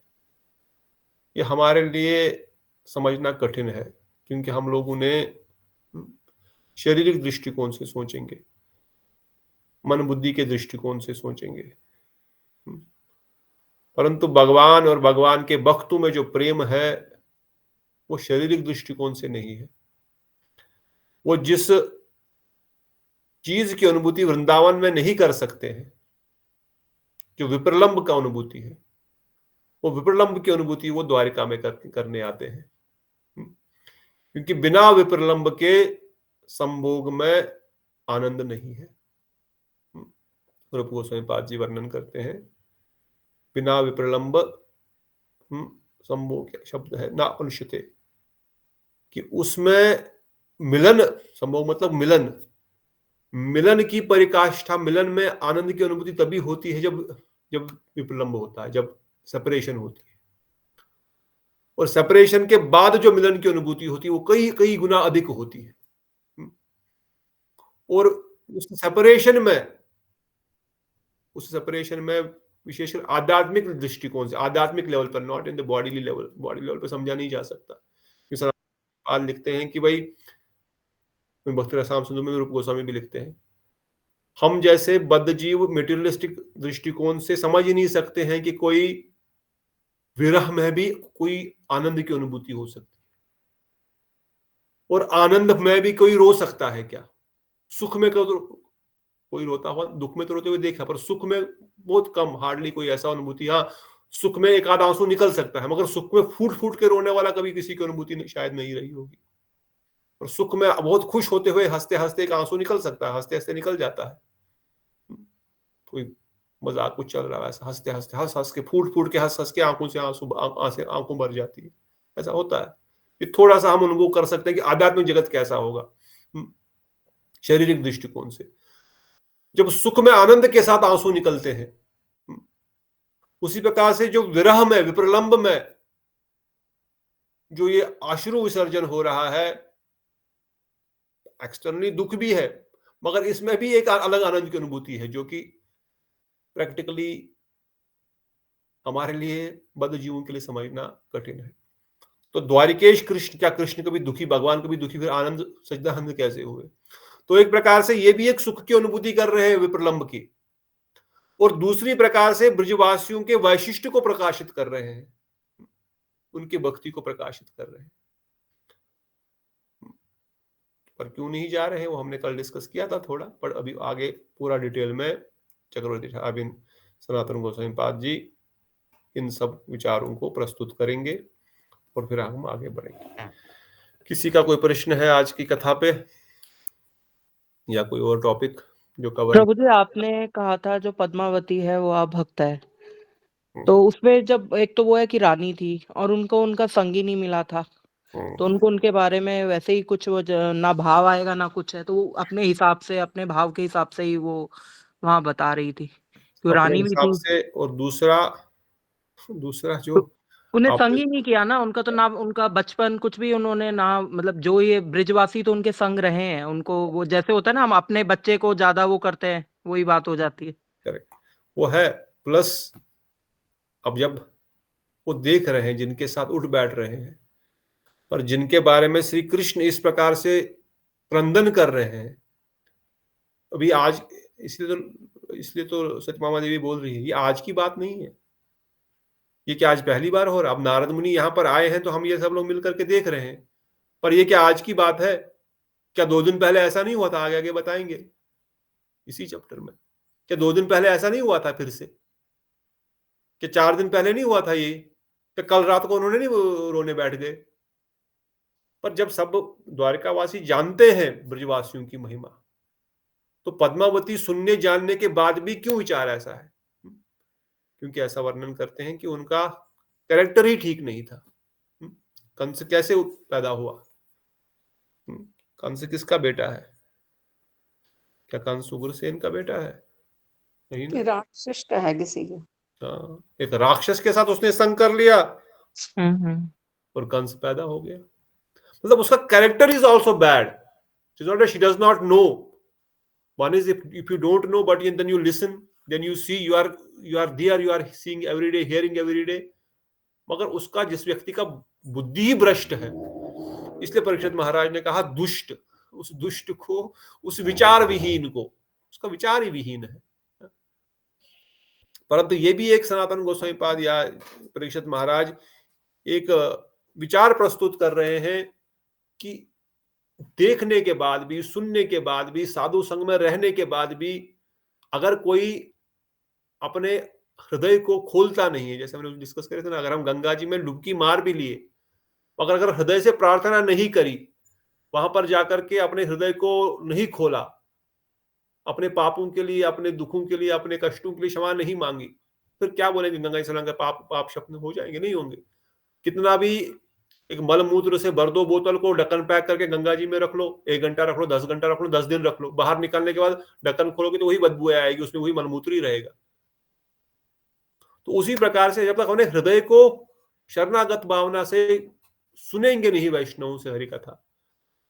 ये हमारे लिए समझना कठिन है, क्योंकि हम लोग उन्हें शारीरिक दृष्टिकोण से सोचेंगे, मन बुद्धि के दृष्टिकोण से सोचेंगे। परंतु भगवान और भगवान के भक्तों में जो प्रेम है वो शारीरिक दृष्टिकोण से नहीं है। वो जिस चीज की अनुभूति वृंदावन में नहीं कर सकते हैं, जो विप्रलंब का अनुभूति है, वो विप्रलंब की अनुभूति वो द्वारिका में करने आते हैं, क्योंकि बिना विप्रलंब के संभोग में आनंद नहीं है। रूप गोस्वामी पाद जी वर्णन करते हैं, बिना विप्रलंब संभोग शब्द है ना अनुष्यते, कि उसमें मिलन, संभोग मतलब मिलन, मिलन की परिकाष्ठा, मिलन में आनंद की अनुभूति तभी होती है जब विप्रलंब होता है, जब सेपरेशन होती है। और सेपरेशन के बाद जो मिलन की अनुभूति होती है वो कई कई गुना अधिक होती है। और उस सेपरेशन में विशेषकर आध्यात्मिक दृष्टिकोण से, आध्यात्मिक लेवल पर, not in the bodily level, body level पर समझा नहीं जा सकता। आज लिखते हैं कि भाई, भक्ति रसाम सिंधु में रूप गोस्वामी भी लिखते हैं, हम जैसे बद्ध जीव मेटीरियलिस्टिक दृष्टिकोण से समझ ही नहीं सकते हैं कि कोई विरह में भी कोई आनंद की अनुभूति हो सकती है, और आनंद में भी कोई रो सकता है क्या? सुख में कोई रोता हुआ, दुख में तो रोते हुए देखा, पर सुख में बहुत कम, हार्डली कोई ऐसा अनुभूति। हाँ, सुख में एक आधा आंसू निकल सकता है, मगर सुख में फूट फूट के रोने वाला कभी किसी की अनुभूति शायद नहीं रही होगी। और सुख में बहुत खुश होते हुए हंसते हंसते एक आंसू निकल सकता है, हंसते हंसते निकल जाता है। कोई मजाक कुछ चल रहा है, ऐसा हंसते हंसते हंस के फूट के हंस के आंखों से आंखों भर जाती है, ऐसा होता है। ये थोड़ा सा हम अनुभव कर सकते हैं कि आध्यात्मिक जगत कैसा होगा शारीरिक दृष्टिकोण से, जब सुख में आनंद के साथ आंसू निकलते हैं। उसी प्रकार से जो विरह में, विप्रलंब में जो ये अश्रु विसर्जन हो रहा है, एक्सटर्नली दुख भी है, मगर इसमें भी एक अलग आनंद की अनुभूति है, जो कि प्रैक्टिकली हमारे लिए, बद्ध जीवों के लिए समझना कठिन है। तो द्वारिकेश कृष्ण, क्या कृष्ण कभी दुखी, भगवान कभी दुखी, फिर आनंद सच्चिदानंद कैसे हुए? तो एक प्रकार से ये भी एक सुख की अनुभूति कर रहे हैं विप्रलंब की, और दूसरी प्रकार से ब्रजवासियों के वैशिष्ट्य को प्रकाशित कर रहे हैं, उनकी भक्ति को प्रकाशित कर रहे हैं। पर क्यों नहीं जा रहे हैं वो हमने कल डिस्कस किया था थोड़ा, पर अभी आगे पूरा डिटेल में चक्रवर्ती अरविंद सनातन गोस्वामी पाद जी इन सब विचारों को प्रस्तुत करेंगे, और फिर हम आगे बढ़ेंगे। किसी का कोई प्रश्न है आज की कथा पे, या कोई और टॉपिक जो कवर? प्रभु जी, आपने कहा था जो पद्मावती है वो आप भक्त है, तो उसमें जब एक तो वो है कि रानी थी और उनको उनका संगी नहीं मिला था, तो उनको उनके बारे में वैसे ही कुछ वो ना भाव आएगा ना कुछ है, तो वो अपने हिसाब से, अपने भाव के हिसाब से ही वो वहां बता रही थी, तो रानी भी थी से। और दूसरा जो उन्हें संग ही नहीं किया ना, उनका तो ना उनका बचपन कुछ भी उन्होंने ना, मतलब जो ये ब्रिजवासी तो उनके संग रहे हैं, उनको वो जैसे होता है ना, हम अपने बच्चे को ज्यादा वो करते हैं, वही बात हो जाती है। करेक्ट, वो है। प्लस अब जब वो देख रहे हैं जिनके साथ उठ बैठ रहे हैं, पर जिनके बारे में श्री कृष्ण इस प्रकार से क्रंदन कर रहे हैं, अभी आज, इसलिए तो सत्यभामा देवी बोल रही है ये आज की बात नहीं है, ये क्या आज पहली बार हो रहा? अब नारद मुनि यहाँ पर आए हैं तो हम ये सब लोग मिलकर के देख रहे हैं, पर ये क्या आज की बात है? क्या 2 दिन पहले ऐसा नहीं हुआ था? आगे आगे बताएंगे इसी चैप्टर में। क्या 2 दिन पहले ऐसा नहीं हुआ था फिर से? क्या 4 दिन पहले नहीं हुआ था ये? क्या कल रात को उन्होंने नहीं रोने बैठ गए? पर जब सब द्वारिकावासी जानते हैं ब्रजवासियों की महिमा, तो पद्मावती सुनने जानने के बाद भी क्यों विचार ऐसा है? क्योंकि ऐसा वर्णन करते हैं कि उनका कैरेक्टर ही ठीक नहीं था। कंस कैसे पैदा हुआ? कंस किसका बेटा है? क्या कंस उग्रसेन का बेटा है? नहीं कि ना। राक्षस का है किसी को। हाँ, एक राक्षस के साथ उसने संग कर लिया हम्म और कंस पैदा हो गया। मतलब उसका character is also bad. It's not that she does not know. One is if you don't know but then you listen, then you see, you are there, you are seeing every day, hearing every day. मगर उसका, जिस व्यक्ति का बुद्धि ही भ्रष्ट है, इसलिए परीक्षित महाराज ने कहा दुष्ट, उस दुष्ट को, उस विचार विहीन को, उसका विचार ही विहीन है। परंतु ये भी एक सनातन गोस्वामी पाद या परीक्षित महाराज एक विचार प्रस्तुत कर रहे हैं कि देखने के बाद भी, सुनने के बाद भी, साधु संग में रहने के बाद भी, अगर कोई अपने हृदय को खोलता नहीं है, जैसे हमने डिस्कस करे थे ना, अगर हम गंगा जी में डुबकी मार भी लिए, मगर अगर हृदय से प्रार्थना नहीं करी, वहां पर जाकर के अपने हृदय को नहीं खोला, अपने पापों के लिए, अपने दुखों के लिए, अपने कष्टों के लिए क्षमा नहीं मांगी, फिर क्या बोलेंगे गंगा स्नान का पाप शब्द हो जाएंगे? नहीं होंगे। कितना भी एक मलमूत्र से भर दो बोतल को, ढक्कन पैक करके गंगा जी में रख लो, 1 घंटा रख लो, 10 घंटा रख लो, 10 दिन रख लो, बाहर निकालने के बाद ढक्कन खोलोगे तो वही बदबू आएगी, उसमें वही मलमूत्र ही रहेगा। तो उसी प्रकार से जब तक हमने हृदय को शरणागत भावना से सुनेंगे नहीं वैष्णव से हरि कथा,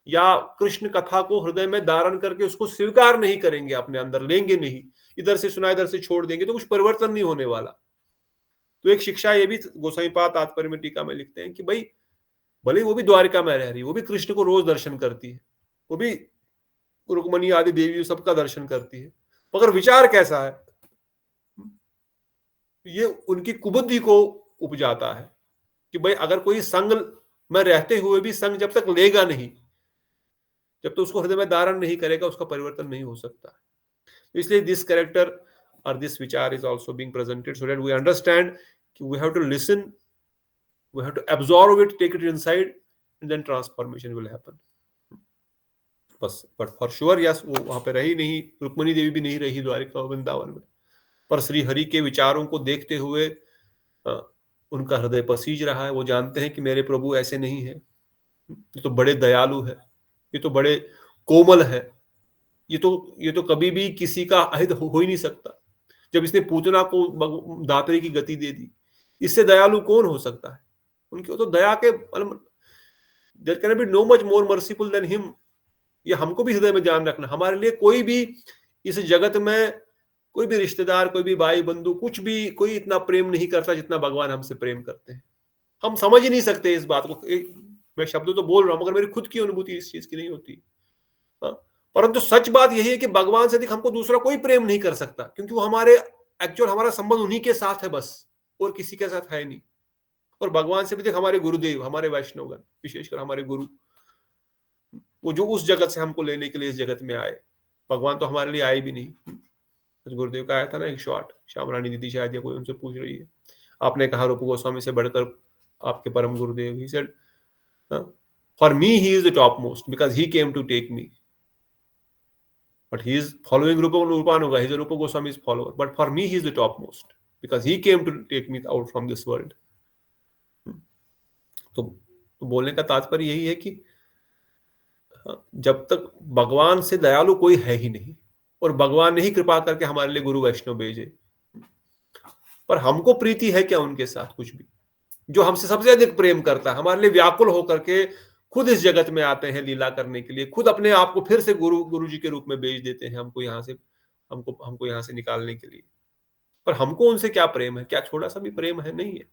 या कृष्ण कथा को हृदय में धारण करके उसको स्वीकार नहीं करेंगे, अपने अंदर लेंगे नहीं, इधर से सुना इधर से छोड़ देंगे, तो कुछ परिवर्तन नहीं होने वाला। तो एक शिक्षा ये भी गोसाई पाद तात्पर्य में टीका में लिखते हैं कि भाई, भले वो भी द्वारिका में रह रही, वो भी कृष्ण को रोज दर्शन करती है, वो भी रुक्मणी आदि देवी सबका दर्शन करती है, मगर विचार कैसा है, ये उनकी कुबुद्धि को उपजाता है कि भाई अगर कोई संग में रहते हुए भी संग जब तक लेगा नहीं, जब तक उसको हृदय में धारण नहीं करेगा, उसका परिवर्तन नहीं हो सकता। इसलिए दिस कैरेक्टर और दिस विचार is also being presented so that we understand कि we have to listen, we have to absorb it, take it inside, and then transformation will happen. बस, बट फॉर श्योर यस, वो वहां पे रही नहीं, रुक्मणी देवी भी नहीं रही द्वारिका वृंदावन में, पर श्री हरि के विचारों को देखते हुए उनका हृदय पसीज रहा है। वो जानते हैं कि मेरे प्रभु ऐसे नहीं है, ये तो बड़े दयालु है, ये तो बड़े कोमल है, ये तो कभी भी किसी का अहित हो ही नहीं सकता। जब इसने पूतना को दातरी की गति दे दी, इससे दयालु कौन हो सकता है? उनकी तो दया के, there can be no much more merciful than him. ये हमको भी हृदय में ध्यान रखना, हमारे लिए कोई भी इस जगत में, कोई भी रिश्तेदार, कोई भी भाई बंधु, कुछ भी कोई इतना प्रेम नहीं करता जितना भगवान हमसे प्रेम करते हैं। हम समझ ही नहीं सकते इस बात को। मैं शब्दों तो बोल रहा हूं, मगर मेरी खुद की अनुभूति इस चीज की नहीं होती। परंतु सच बात यही है कि भगवान से अधिक हमको दूसरा कोई प्रेम नहीं कर सकता, क्योंकि वो हमारा संबंध उन्हीं के साथ है बस, और किसी के साथ है नहीं। और भगवान से भी अधिक हमारे गुरुदेव, हमारे वैष्णवगण, विशेषकर हमारे गुरु, वो जो उस जगत से हमको लेने के लिए इस जगत में आए। भगवान तो हमारे लिए आए भी नहीं। गुरुदेव का आया था ना एक शॉर्ट, श्याम रानी दीदी शायद या कोई उनसे पूछ रही है, आपने कहा रूप गोस्वामी से बढ़कर आपके परम गुरुदेव। He said, for me he is the topmost because he came to take me, but he is following Rupanuga, he is Rupa Goswami's follower, but for me he is the topmost because he came to take me out from this world। तो बोलने का तात्पर्य यही है कि जब तक भगवान से दयालु कोई है ही नहीं, और भगवान ने ही कृपा करके हमारे लिए गुरु वैष्णव भेजे, पर हमको प्रीति है क्या उनके साथ? कुछ भी। जो हमसे सबसे अधिक प्रेम करता है, हमारे लिए व्याकुल होकर के खुद इस जगत में आते हैं लीला करने के लिए, खुद अपने आप को फिर से गुरु जी के रूप में भेज देते हैं हमको यहाँ से निकालने के लिए। पर हमको उनसे क्या प्रेम है? क्या थोड़ा सा भी प्रेम है? नहीं है।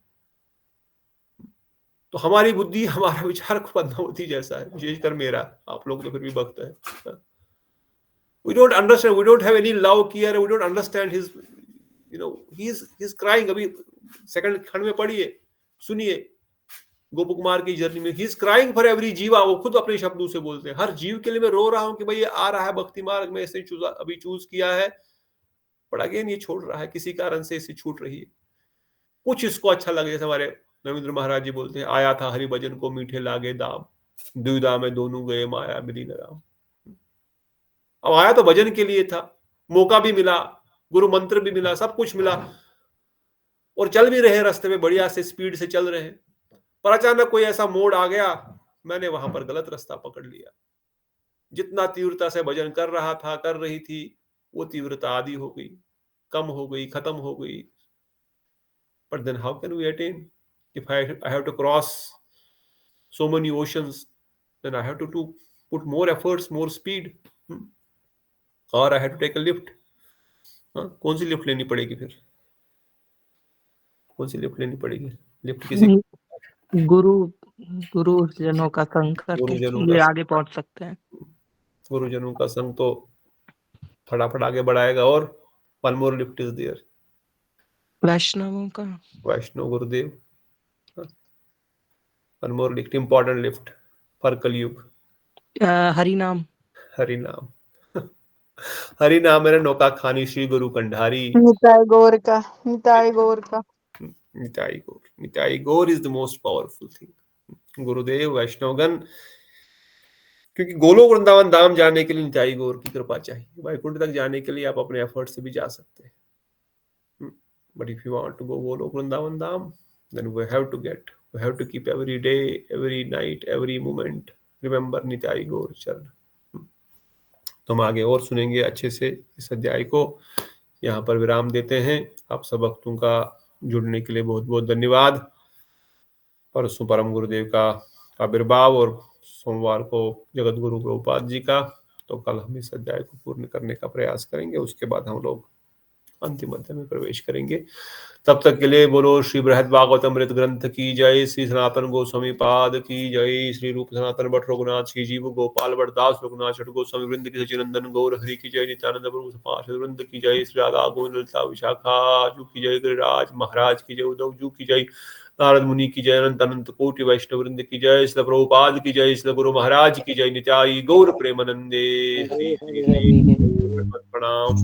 तो हमारी बुद्धि, हमारा विचार पद्मावती जैसा है, विशेषकर मेरा, आप लोग तो फिर भी भक्त है। We don't understand, we don't have any love care, we don't understand his, he's crying। अभी सेकंड खंड में पढ़िए, सुनिए गोप कुमार की जर्नी में, he's crying for every जीवा। वो खुद अपने शब्दों से बोलते हैं, हर जीव के लिए मैं रो रहा हूं कि भाई ये आ रहा है भक्ति मार्ग में, इसे अभी चूज किया है, पर अगेन ये छोड़ रहा है, किसी कारण से इसे छूट रही है। कुछ इसको अच्छा लगे, जैसे हमारे रविंद्र महाराज जी बोलते हैं, आया था हरि भजन को मीठे लागे दाम, द्विधा में दोनों गए माया मिली न राम। अब आया तो भजन के लिए था, मौका भी मिला, गुरु मंत्र भी मिला, सब कुछ मिला, और चल भी रहे रास्ते में, बढ़िया से स्पीड से चल रहे हैं, पर अचानक कोई ऐसा मोड़ आ गया, मैंने वहां पर गलत रास्ता पकड़ लिया। जितना तीव्रता से भजन कर रही थी, वो तीव्रता आधी हो गई, कम हो गई, खत्म हो गई, but then how can we attain? If I have to cross so many oceans, then I have to put more efforts, more speed, or I have to take a lift. कौन सी लिफ्ट लेनी पड़ेगी फिर? कौन सी लिफ्ट लेनी पड़ेगी? लिफ्ट किसी गुरुजनों का संग करके गुरुजनों ये का आगे पहुंच सकते हैं। गुरुजनों का संग तो फटाफट आगे बढ़ाएगा। और one more lift is there, वैष्णवों का, वैष्णव गुरुदेव। one more lift, important lift for कलयुग, हरि नाम। हरि नाम। हरि नाम मेरे नौका खानी श्री गुरु कंधारी। निताई गौर का, निताई गौर का। Nitai Gaur, Nitai Gaur is the most powerful thing. Gurudev, वैष्णवगण, क्योंकि गोलोक वृंदावन धाम जाने के लिए निताई गौर की कृपा चाहिए। वैकुंठ तक जाने के लिए आप अपने एफर्ट से भी जा सकते हैं, but if you want to go Golok Vrindavan Dham, then we have to keep every day, every night, every moment remember Nitai Gaur charan. तो हम आगे और सुनेंगे अच्छे से इस अध्याय को। यहाँ पर विराम देते हैं। आप सब भक्तों का जुड़ने के लिए बहुत बहुत धन्यवाद। परसों परम गुरुदेव का आविर्भाव और सोमवार को जगत गुरु प्रभुपाद जी का, तो कल हम इस अध्याय को पूर्ण करने का प्रयास करेंगे। उसके बाद हम लोग अंतिम अध्याय में प्रवेश करेंगे। तब तक के लिए बोलो श्री बृहद भागवतमृत ग्रंथ की जय, श्री सनातन गोस्वामी पाद की जय, श्री रूप सनातन भट्ट रघुनाथ श्री जीव गोपाल भट्टदास रघुनाथ छठ गोस्वामी वृंद की सचिनंदन गौर हरि की जय, नित्यानंद प्रभु पार्षद वृंद की जय, श्री राधा गोविंद ललिता विशाखा जू की जय, गिरिराज महाराज की जय, उद्धव जू की जय, नारद मुनि की जय, अनंत अनंत कोटि वैष्णव वृंद की जय, श्री प्रभुपाद की जय, श्री गुरु महाराज की जय, नित्याई गौर प्रेमानंदे। हरि हरि प्रणाम।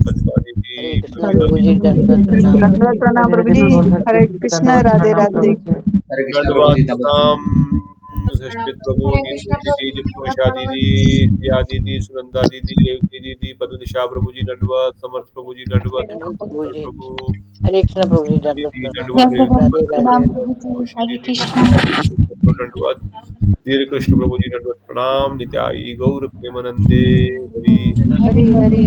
प्रणाम प्रभु जी। हरे कृष्ण, राधे राधे। प्रभु दीदी, उषा दीदी, प्रिया दीदी, सुनंदा दीदी, रेवती दीदी, पद्मनिशा प्रभु जी दंडवत, समर्थ प्रभु जी दंडवत, प्रभु हरे कृष्ण प्रभु जी दंडवत, धीरे कृष्ण प्रभु जी दंडवत प्रणाम। नित्याई गौर प्रेमानंदे। हरि हरि हरि।